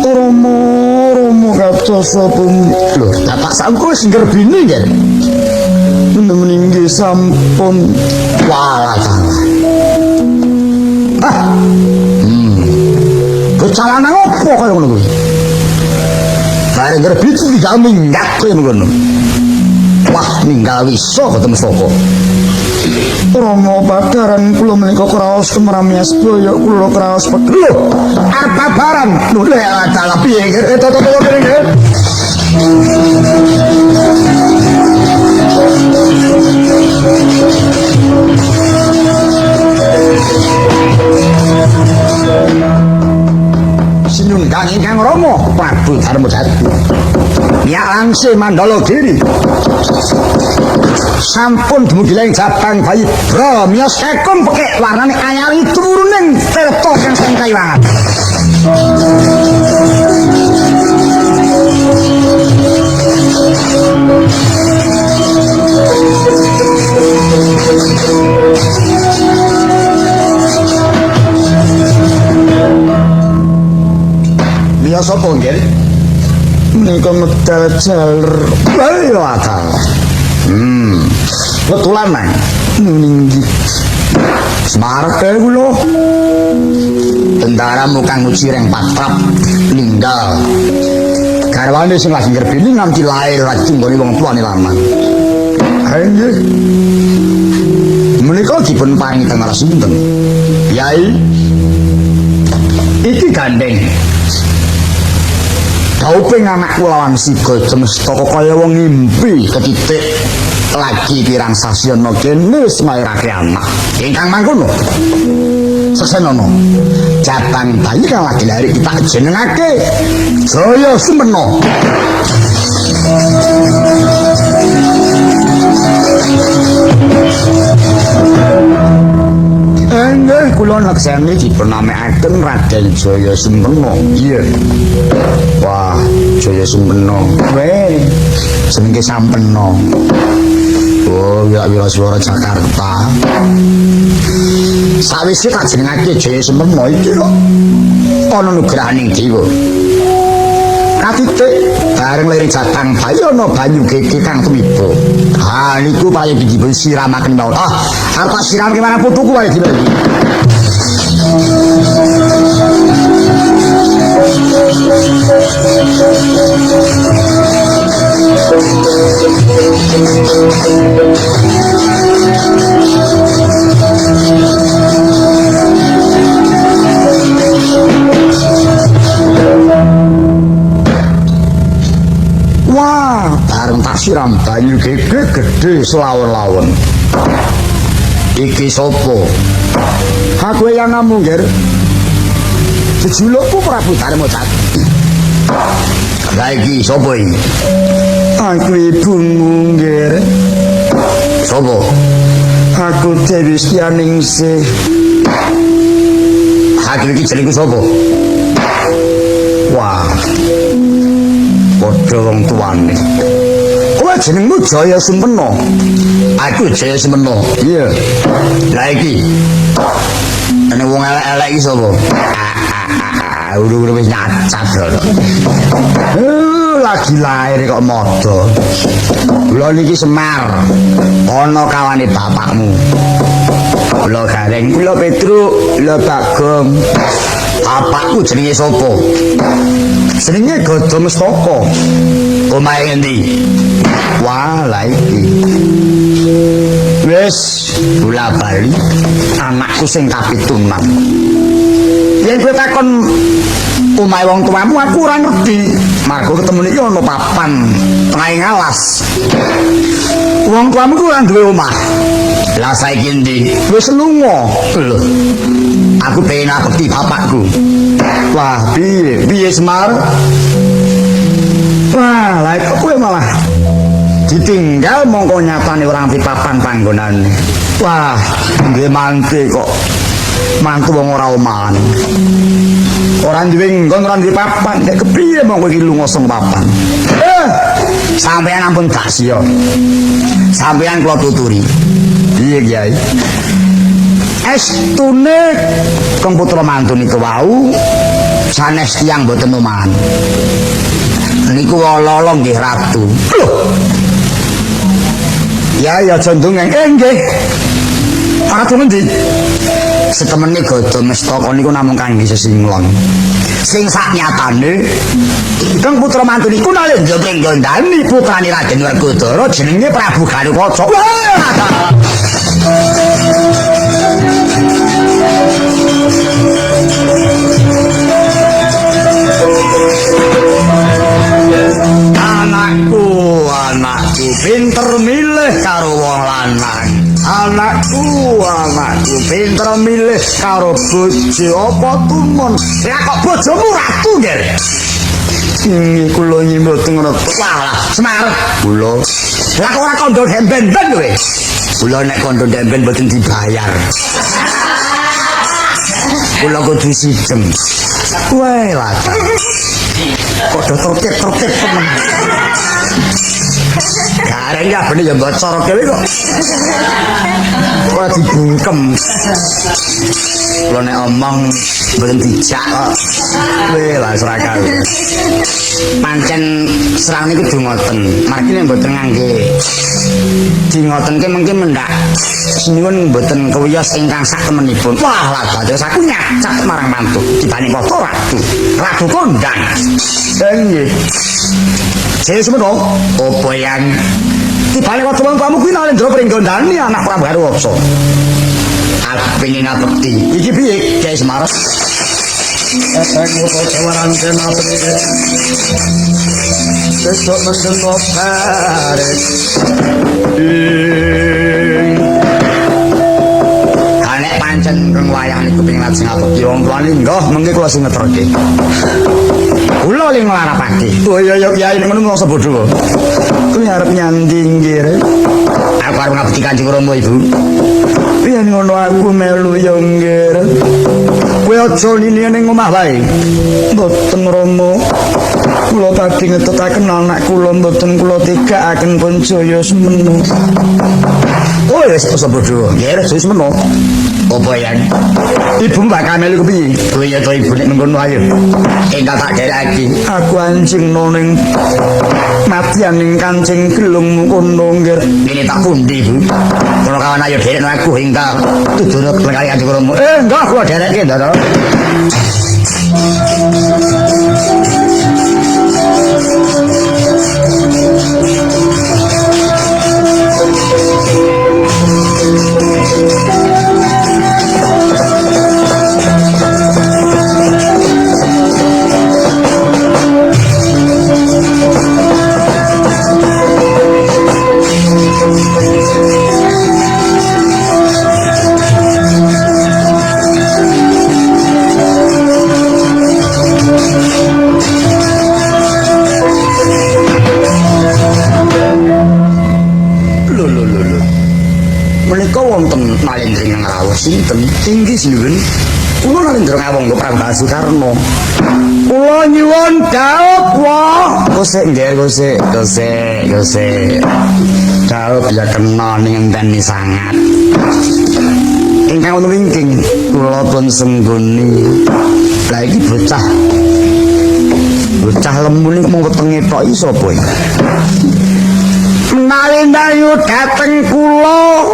Rama kados pundi. Lho, Bapak sangko wis nggerbini nggih. Meninggi sampun walah kecalan apa kaya ngono kuwi bareng ngerbit tidak minggat kaya ngono wah ninggal wiso ketemu soko Rama badaran kula menika kraos kemramias boyo kula kraos pegel arep babaran lho lek dalah piye toto kene nggih Sinunggang ingkang Rama Prabu Darmadatu Nyalangse Mandalagiri sampun dumugi ing Jabang Bayi Bramya sekon pekek warnane ayawi turuning tirta kang sing kayiwangan Dia sapa nggih? Menika medal jalur. Ayo akal. Betulan nang. Ninggi. Semarak kula. Tentara mukang ucireng patrap ninggal. Garwane sing lagi ngerbini nganti lair lagi nggone wong tuane lanang. Nggih. Menika dipun paringi teng sinten? Yai. Iki gandeng. Kauping anak kula Wangsiga Jemstaka kaya wong ngimpi ketitik lagi pirang sasiana kene wis nglairake anak. Ingkang mangkono. Sesenono. Jabang Bayi kang lagi lahir kita jenengake Jaya Sumena. Nggih kula nekseni dipernamekaken Raden Jaya Sumena. Iya. Wah, Jaya Sumena. Weh, jenenge Sampena. Oh, wira swara Jakarta. Sawise tak jenengake Jaya Sumena iki kok ana nugrahaning dewa. Katitik bareng leri Jabang Bayi ana banyu gege kang tumiba. Ha niku paling dipun siramaken mawon. Arep siramke marang putuku wae dibagi. siram banyu gede selawon-lawon. Iki sopo? Aku yang ngamu, Ger. Jejulukku Prabu Darmajati. Lah iki sopo iki? Aku ibumu, Ger. Sopo? Aku Dewi Setianingsih. Aku iki jenengku sopo? Wah. Padha wong tuane. Kowe jenengmu Jaya Sempena. Aku Jaya Sempena. Iya. Lah iki. Ana wong elek-elek iki sapa? Udah wis nyacat lho. Lagi lahir kok modo. Kula niki Semar. Ana kawane bapakmu. Kula Gareng, kula Petruk, kula Bagong. Bapakku jenenge sapa? Jenenge Gada Mestaka. Omahe endi? Wah, la iki. Wis bola bali anakku sing kapitunan. Yen kowe takon omahe wong tuamu aku ora ngerti. Margo ketemu iki ana papan tengahing alas. Wong tuamu ku ora duwe omah. Lah saiki endi? Wis lunga. Lho. Aku pengen ngabekti bapakku. Wah, piye Semar? Wah, lah kok kowe malah ditinggal mongko nyatane orang papan panggonane. Wah, duwe mante kok. Mantu wong ora omahan. Ora duwe nggon, ora duwe papan. Nek kepriye mongko iki lunga sing papan. Sampeyan ampun gak sia. Sampeyan kula tuturi. Piye, Kyai? Estune kang putra mantu niku wau sanes tiyang boten omahan. Niku lolo nggih ratu. Lho. Ya jondongeng nggih. Ratu ngendi? Setemene Gada Mestaka niku namung kangge sesinglon. Sing saknyatane kang putra mantu niku nalih njopeng gondani putrane Raden Werkudara jenenge Prabu Galukaca. Anakku pinter milih karo wong lanang. Anakku pinter milih karo bojo apa tumon. Ya kok bojomu ratu, Nger? kula mboten ngerti. Wah, Semar. Kula. Lah kok ora kandha demben-ben kowe? Kula nek kandha demben mboten dibayar. Kula kudu sijem. Wae lah. Kok tertib temen. Gareng ya bener ya bocor dhewe kok. Kok dibungkem. Kula nek omong mboten dijak kok. Weh lah serakal. Pancen serang niku kudu ngoten. Margi nek mboten ngangge di ngoten ki mengki mendak sinuwun mboten kewiyos ingkang sak temenipun. Wah lah dados aku nyacak marang mantu dibanding foto ratu kondang. Nggih. Saya semeno opo yang dibalik waktu wong kamu kuwi nang ndro pringgondani anak Prabu Harwaksa. Aku pengen ngabekti. Iki piye, Kyai Semar? Aku kewaran kena pengen. Besok mendengar barek. Nek pancen kang wayah niku ping lajeng ngabekti wong tuane nggih mengki kula sing ngeterke. Kula ling nglarapake. Oh iya Kyai ngono mongso bodho. Kuwi arep nyandi nggih. Aku arep ngabekti Kanjeng Rama Ibu. Yen ngono aku melu ya nggih. Kowe aja nini ning omah wae. Mboten Rama. Kula tadi ngetetaken anak kula mboten kula tigakaken pun Jaya Semena. Oh wis bodho. Nggih wis semeno. Apa yen ibu bakal melu kepiye? Kowe ya to ibu nek ngono ayo. Enggal tak dereki. Aku anjing ning matianing Kancing Gelung kono nggih. Ini tak pundi, Bu? Kono kawan ayo derekno aku hingga tudune kali Kanjeng Rama. Enggak kula dereke, Ndara. Sinten? Inggih sinuwun. Kula nalendra ngawangga Prabu Sukarno. Kula nyuwun dhawuh wae. Kosek nggih, kosek. Dhawuh ya kena ning enteni sangat. Ingkang wonten wingking kula pun senggoni. Lah iki bocah lemu niku mung wetenge tok iki sapa iki? Menawi ndayu dhateng kula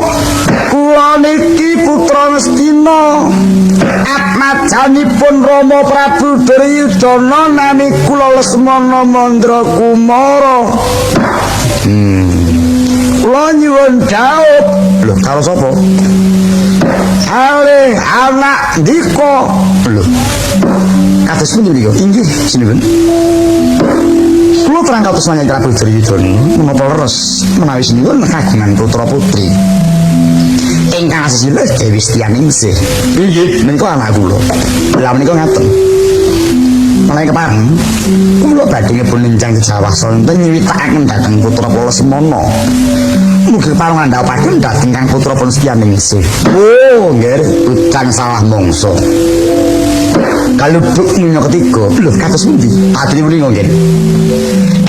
niki putra Ngastina. Atmajanipun Rama Prabu Duryudana nami kula Lesmana Mandra Kumara. Kula nyuwun dhawuh. Lho, karo sapa? Ale anak dika. Lho. Kados pundi niku? Inggih, sinuwun. Kula terang kados menyang Prabu Duryudana menapa leres menawi sinuwun kagungan putra putri. Ingkang asilih Dewi Stianingsih. Inggih, menika anak kula. Lah menika ngaten. Mulai kepareng, kula badhe ngepun enjang jawah sonten nyuwitaken dhateng putra Lesmana. Mugi pareng andhapaken dhateng Kang putra pun Stianingsih. Oh, nggih, utang salah mangsa. Kalubuk nyonya ketiga, lho kados pundi? Adri menika nggih.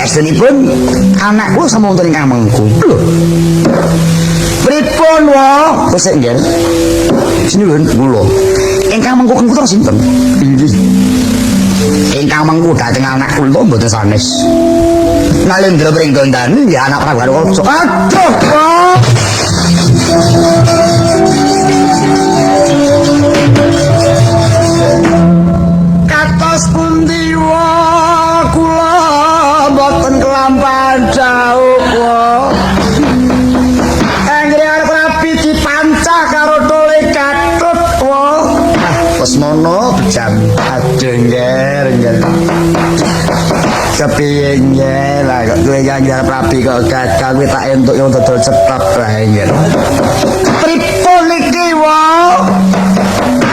Estunipun anak kula samonten ingkang mengku. Lho. Pripun wae? Kosek nggih. Sinuwun kula. Ingkang mengku Kang putra sinten? Inggih. Ingkang mengku dhateng anak kula mboten sanes. Nalendra Pringgondani nggih anak Prabu Waca. Aduh, Pak. Kados pundi wae kula mboten kelampahan jauh wae. Anggere arep rapi dipancah karo tole katut wae. Lesmana bejam. Aduh nggih. Kepiye nggih lah kok kowe jangan rapi kok gagal kowe tak entuk yang dodol cetap bae nggih. Pripun iki wae?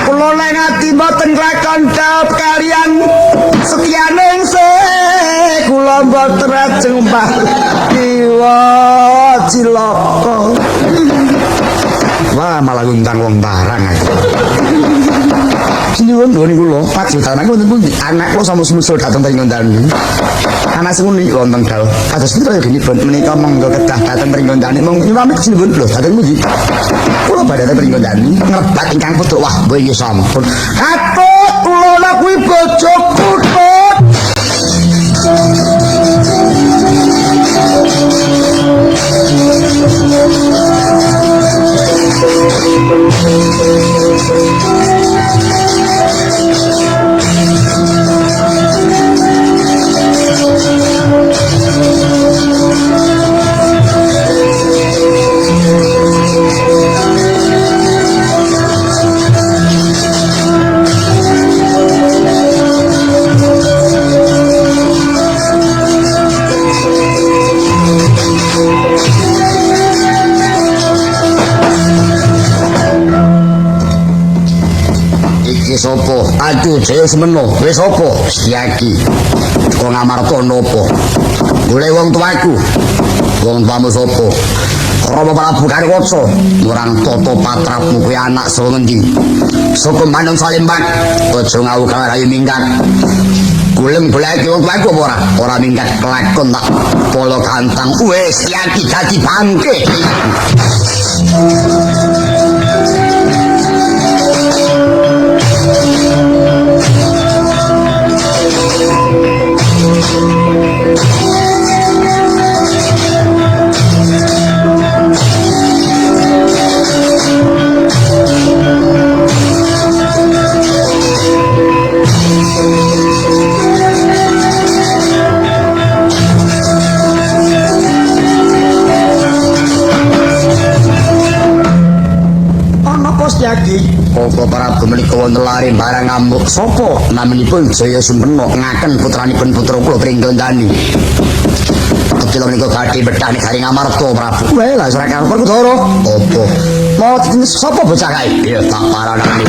Kula lek ngati mboten lakon dhawuh kalian Setyaningsih. Kula mboten ajeng mbah kiwa cilaka. Wah malah ngundang wong barang aja. Sinuwun nggih kula, Pak Jutaan aku wonten pundi? Anak kula sama semusul dateng Pringgondani. Anak sing niki wonten dal. Kados putra genipun menika monggo kedah dateng Pringgondani. Mong nyuwun sinuwun lho dateng pundi? Kula badhe dateng Pringgondani ngrebat ingkang putra. Wah, kowe iki sampun. Atut kula lek kuwi bojoku tut. Sopo? Aduh, Jaya Semeno. Wis sapa? Setyaki. Kok ngamarta napa? Golek wong tuaku. Wong tuamu sapa? Rama Prabu Karwaca. Murang tata patrapmu kuwi anak saka ngendi? Saka Bandung Salimban. Aja ngawuh karayu minggat. Golem goleki wong tuaku apa ora? Ora minggat kelakon tak polo kantang. Wis Setyaki dadi bangke. Setyaki. Apa Prabu menika wonten lare barang ngamuk sapa naminipun Jaya Sempena ngaken putranipun putra kula Pringgondani. Kecil menika gadhe bedhah negari Ngamarta Prabu. Wae lah Surakarta Kudara. Apa? Mau sapa bocah kae? Ya tak paranane.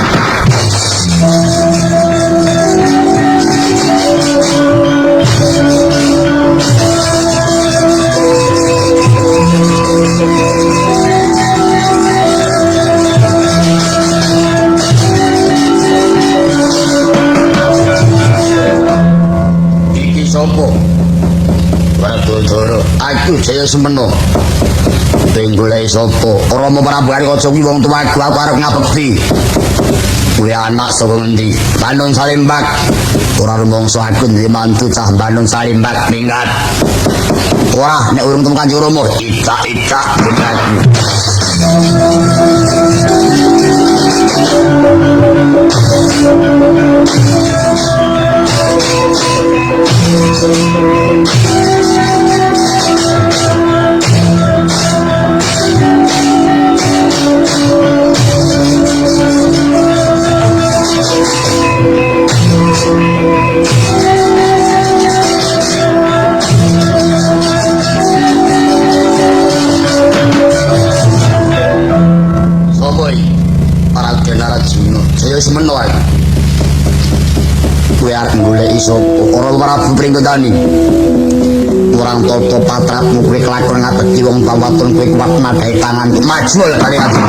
sapa? Werkudara, aku Jaya Semena. Ping golek sapa? Rama Prabu Harikaca kuwi wong tuaku aku arep ngabekti. Kuwi anak saka ngendi? Bandung Salimbak. Ora rumangsa aku duwe mantu cah Bandung Salimbak minggat. Wah, nek urung temu Kanjeng Rama, icak-icak benaku. Jaya Semena iki. Kowe arep goleki sapa? Ora Prabu Pringgodani. Kurang tata patrapmu kowe kelakon ngabekti wong pawatun kowe kuat madhahi tanganku. Maju lho kali ati.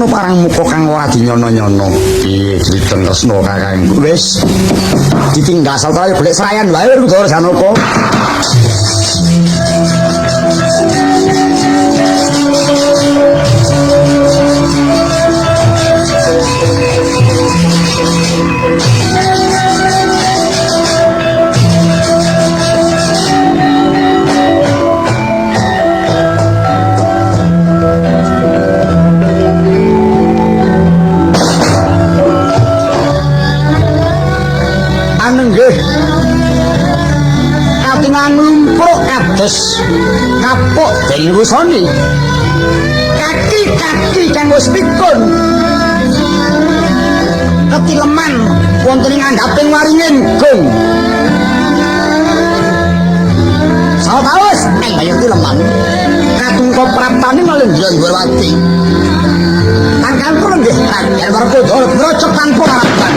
Parang muka kang ora dinyono-nyono. Piye criten tresna kakangku? Wis ditinggal saltae golek serayan wae Werkudara Janaka. Kapok dening rusane kaki-kaki kang wis pikun ketileman wonten ing andhaping waringin gong sawetawis ing bayar tileman katungka praptane malih Ndrawati tangkanku nggih Raden Werkudara brocok tanpa harapan.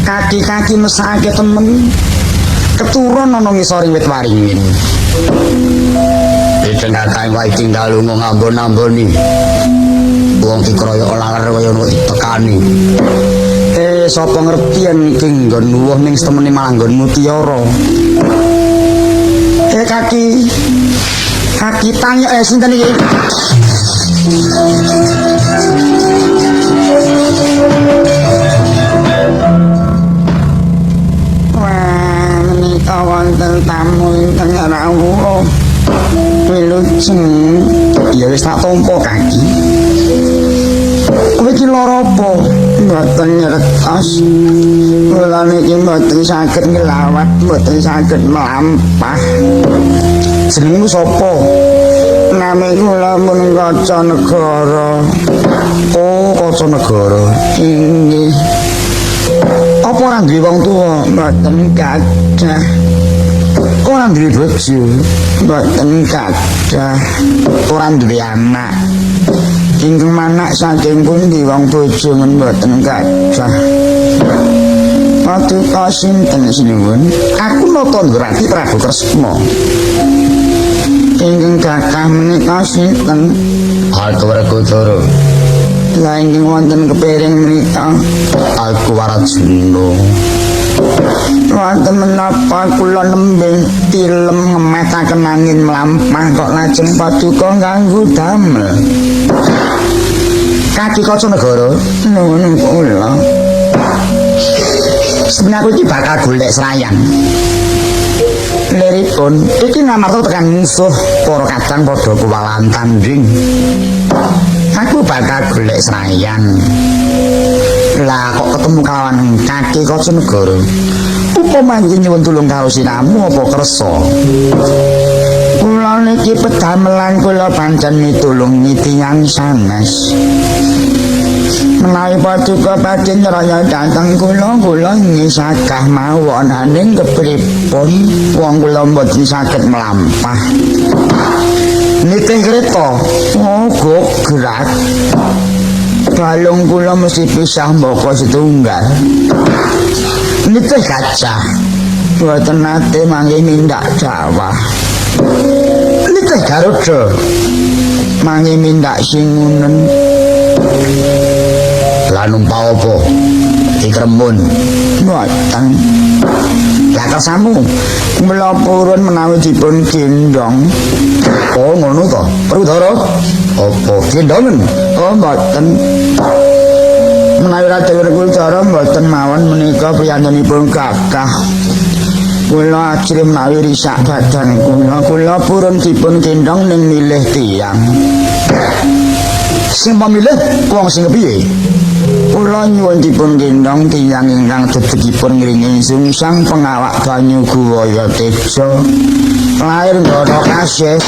Kaki-kaki mesake temen keturun ana ngisoring wit waringin. Dicengatane wae tinggal lunga ngambon-amboni. Wong dikroyok laler kaya ngono ditekani. Sapa ngerti yen iki nggon nuwuh ning temene malah nggon mutiara. Kaki tanya sinten iki? Wonten tamu ingkang rawuh wilujeng ya wis tak tampa kaki. Kowe iki lara apa? Mboten ngertos. Kula niki mboten saged nglawat, mboten saged mlampah. Jenengmu sapa? Nami kula mun Kacanegara. Oh, Kacanegara. Inggih. Apa ora duwe wong tuwa? Mboten gadah. Ora duwe bojo? Mboten gadah. Ora duwe anak. Ingkang manak saking pundi wong bojo men mboten gadah. Paduka sinten sinuwun? Aku nata ngrati Prabu Kresna. Ingkang kakah menika sinten? Aku Werkudara. Lah ingkang wonten kepiring menika aku Warajuna. Wonten menapa kula nembe tilem ngemetaken angin mlampah kok lajeng paduka kanggo damel. Kaki Kaca Negara nuwun kula. Sebenarnya aku iki bakal golek Serayan. Liripun iki ngamarta tekan musuh para kadang padha kuwalan tanding. Aku bakal golek Serayan. Lah kok ketemu kawan Kaki Kaca Negara. Upama iki nyuwun tulung karo siramu apa kersa? Kula niki pedamelan kula pancen mitulung tiyang sanes. Menawi paduka badhe nyeraya dhateng kula ngisagah mawon aning kepripun wong kula mboten saged mlampah. Nitih kreta mogok gerak. Balung kula mesti pisah mbaka setunggal. Nitih gajah boten nate mangke mindak Jawa. Nitih Garuda mangke mindak Singunen. Lah numpa apa? Dikremun. Mboten. Lah kersamu mula purun menawi dipun gendong. Oh ngono to. Prudara. Apa gendongen? Oh mboten. Menawi Raden Werkudara mboten mawon menika priyantanipun kakah. Kula ajri menawi risak badan kula purun dipun gendong ning milih tiyang. Sing pamilih wong sing kepiye? Kula nyuwun dipun gendong tiyang ingkang dedegipun ngringi sungsang pengawak banyu Guwaya Teja. Lair Ndara Kasih.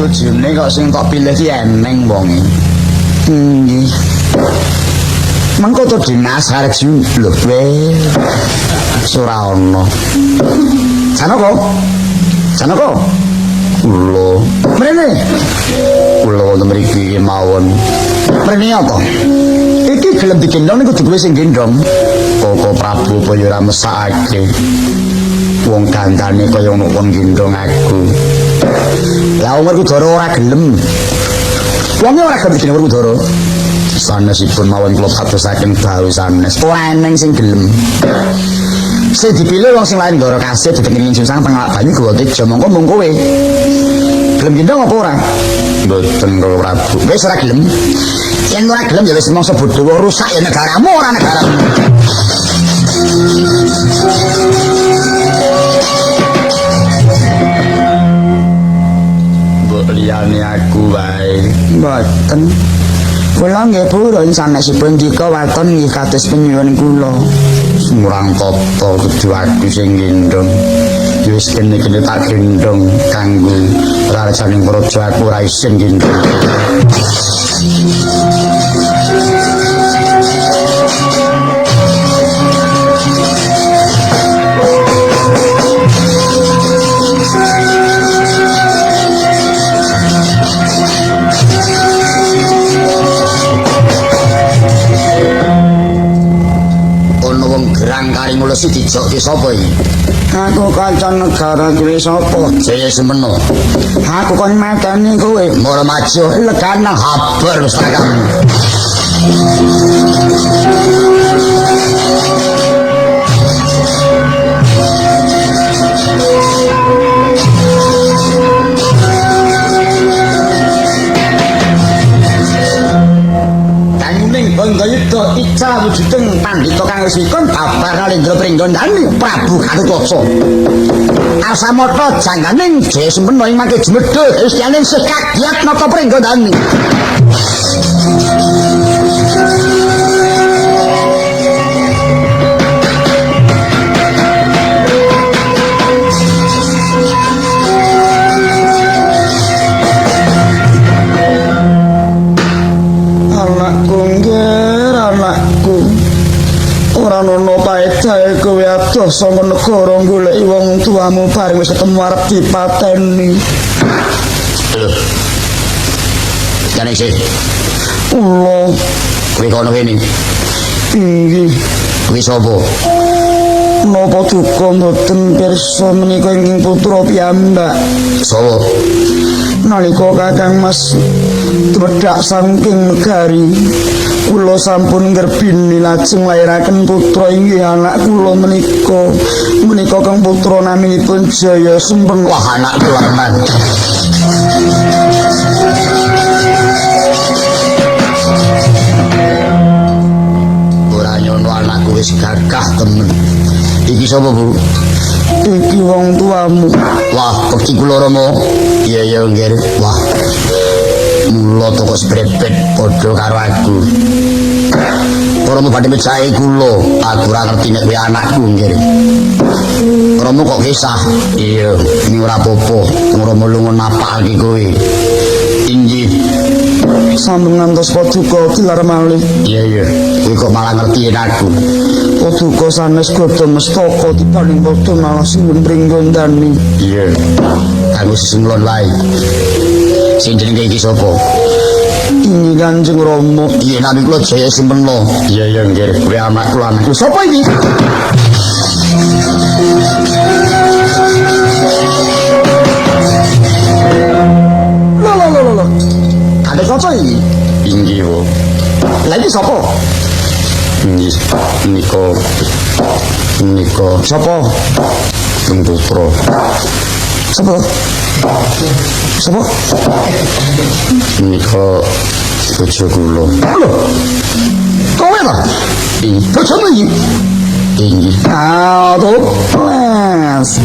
Tujune kok sing tak pilih ki eneng wonge. Nggih. Mengko to dinas arek lho we. Ora ono. Sanoko. Sanoko. Kula. Mrene. Kula wonten mriki mawon. Mrene apa? Iki gelem digendong niku kudu sing gendong. Koko Prabu apa ya ora mesake. Wong kandhane kaya ono wong gendong aku. Lah wong Werkudara ora gelem. Wonge ora gelem digendong Werkudara. Sanesipun mawon kula kadosaken dalu sanes. Ora eneng sing gelem. Sing dipilih wong sing lain Ndara Kasih ditekening sungsang pengawak banyu Guwa Teja mongko mung kowe. Gelem gendong apa ora? Mboten kula Prabu. Wis ora gelem. Yen ora gelem ya wis mongso bodho rusak ya negaramu ora negaramu. Mbok liyane aku wae. Mboten. Kula nggih purun sanesipun dika waton nggih kados penyuwun kula. Murang tata kudu aku sing gendong. Wis kene-kene tak gendong kanggo rajaning praja aku ora isin gendong. Gerang kari ngulesi dijokke sapa iki? Aku kanca negara kuwi sapa? Jaya Semena. Aku kon mateni kowe. Mora maju legana habar wis tak kamu. Bangga ica wujuding pandhita kang wis mikun babar Nalendra Pringgondani Prabu Garuda. Asamata jangganing Jaya Semena ing mangke jumedhul istianing sih kagiat nata Pringgondani. Ora ono paedahe kowe adoh saka negara goleki wong tuamu bareng wis ketemu arep dipateni. Lho. Jane sih. Ulo. Kowe kono kene. Inggih. Kowe sapa? Napa duka mboten pirsa menika ingkang putra piyambak. Sawa? Nalika Kakang Mas twedak saking negari kula sampun ngerbini lajeng lairaken putra inggih anak kula menika kang putra naminipun Jaya Sempeng. Wah, anak kula tenan. Ora nyono anakku wis gagah temen. Iki sapa, Bu? Iki wong tuamu. Wah, bekti kula Rama. Iya nggih. Wah. Mula toko sprepet padha karo aku. Romo badhe mecahi kula, aku ora ngerti nek kuwi anakku nggih. Romo kok kisah. Iya, ini ora apa-apa. Romo lunga napalke kowe. Inggih. Sampun ngantos paduka tilar malih. Iya. Kowe kok malah ngerti aku. Paduka sanes godha mestaka tibaning padha malah sing pringgondani. Iya. Kanggo sesungguhan wae. Sing jenenge iki sapa? Ini Kanjeng Rama. Iya, nami kula Jaya Sempena. Iya nggih. Kuwi anakku. Sapa iki? Lho. Ada sapa iki? Inggih, Bu. Lah iki sapa? Inggih. Nika. Sapa? Dung putra. Sapa? Nika bojo kula. Lho. Kowe ta? Bojomu iki? Inggih. Ah, to. Mas.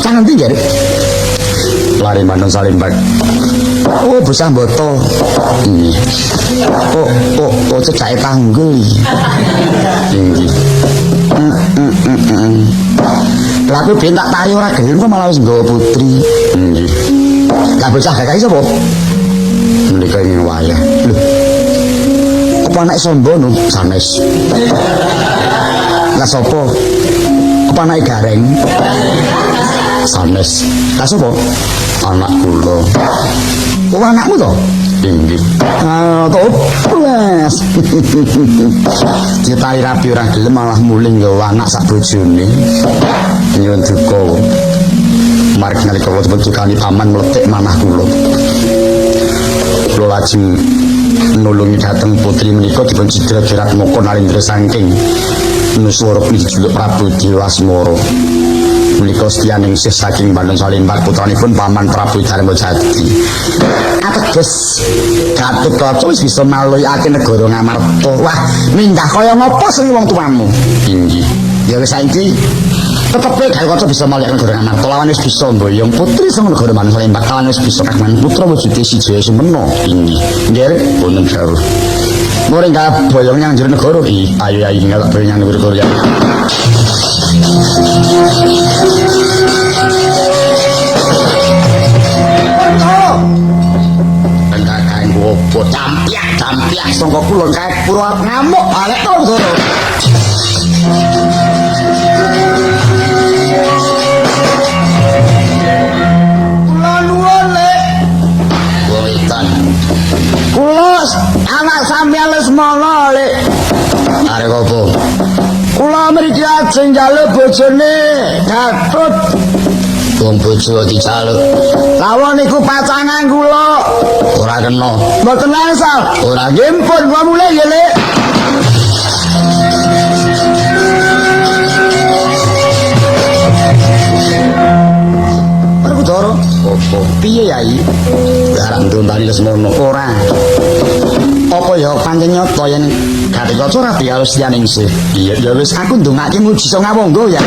Jangan tinggal. Lari Bandung Salimbat. Oh, bocah boto. Inggih. Oh, cecake tanggul. Inggih. Lah aku ben tak tayo ora gelem kok malah wis nggawa putri. Inggih. Lah bocah gak sapa? Menika ing wayah. Lho. Apa anak Sombono? Sanes. Lah sapa? Apa anak Gareng? Sanes. Lah sapa? Anak kula. Oh, anakmu to? Inggih. Ah, to. Wes. Ditari rapi ora gelem malah muling nggawa anak sak bojone. Nyuwun duka. Marek nalika wonten tukani paman mletik manah kula. Kula lajeng nulungi dhateng putri menika dipun cidra jerat moko nalindra saking nuswara dijuluk Prabu Dewasmara. Menika setyaning sih saking Bandung Salimbat putranipun paman Prabu Darmajati. Ateges Gatotkaca wis bisa maluyake negara Ngamarta. Wah, minggah kaya ngopo sing wong tuamu? Inggih. Ya wis saiki tetep Gatotkaca bisa maluyake negara Ngamarta lawan wis bisa mboyong putri sang negara Bandung Salimbat lawan wis bisa kagungan putra wujude si Jaya Sempena. Inggih. Nggih, wonten dawuh. Muring ka boyong yang jero negara. Ayo ngalak boyong yang negara ya. Enggak gopo campiak sangka kula kae pura ngamuk balik to Ndoro. Kula nuwun Lek. Boitan. Kula anak sampeyan Lesmana Lek. Arek opo? Kula mriki ajeng njaluk bojone Gatot. Wong bojo dijaluk. Lawan niku pacangan kula. Ora kena. Mboten langsal. Ora ngimpun kula mulai ya, Lek. Perkutara. Opo? Piye Yai? Ora ndontani Lesmana. Ora. Apa ya pancen nyata yen Gatotkaca ora dialus liyaning sih. Iya ya wis aku ndongake muji so ngawonggo ya.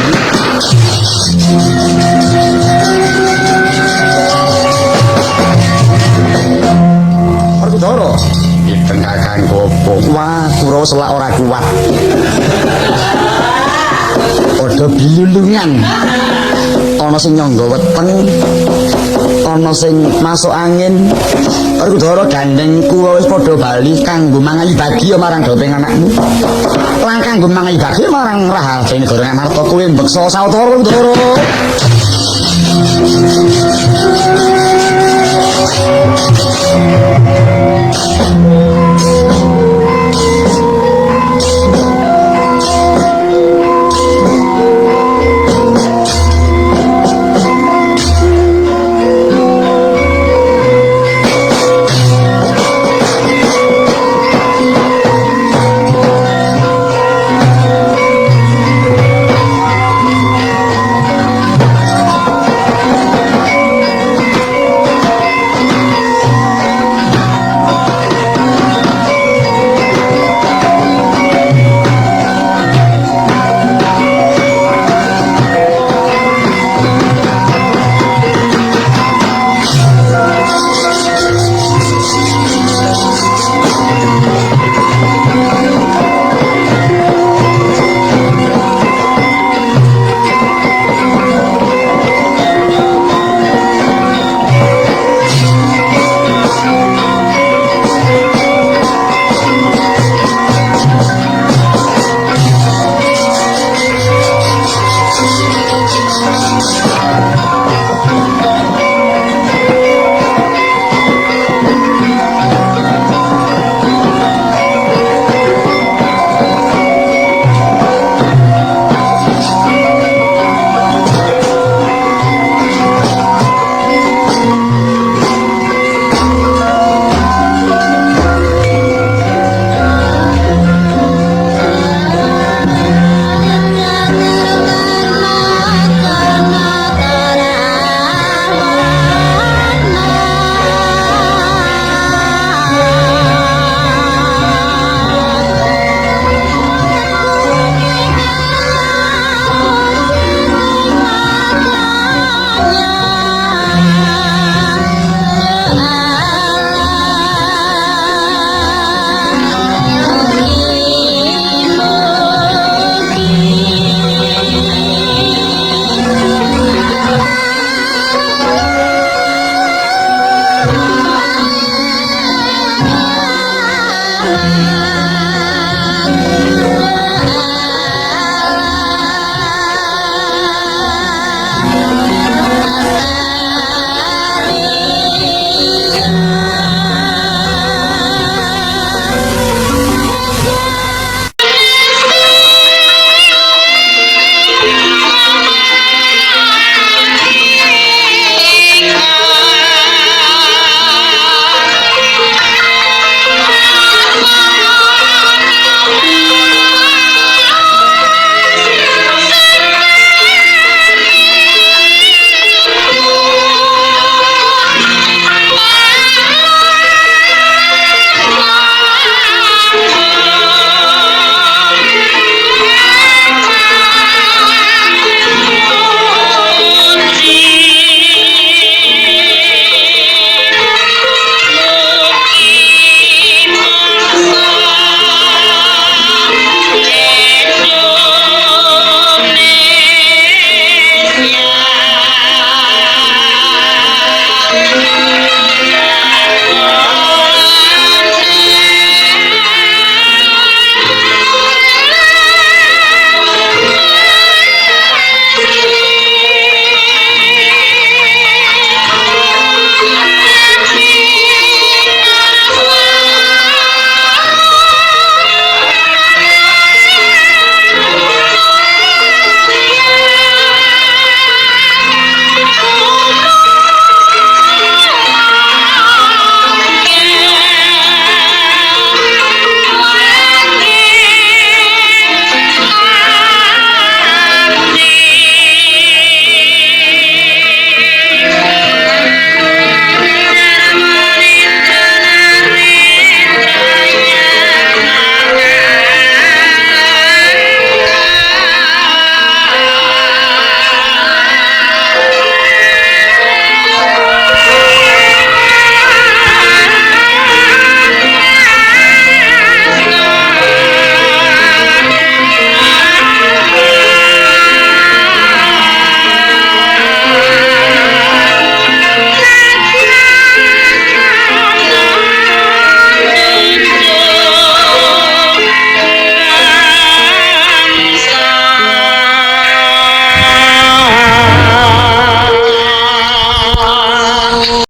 Perkutara. Ditenggakan gopo. Wah, Kurawa selak ora kuat. Padha bilulungan. Ana sing nyangga weteng, ana sing masuk angin. Perkutara gandengku wis padha bali kanggo mangayi bagya marang dopeng anakmu. Lan kanggo mangayi bagya marang rahasia negara Ngamarta kowe mbeksa sawetara Perkutara.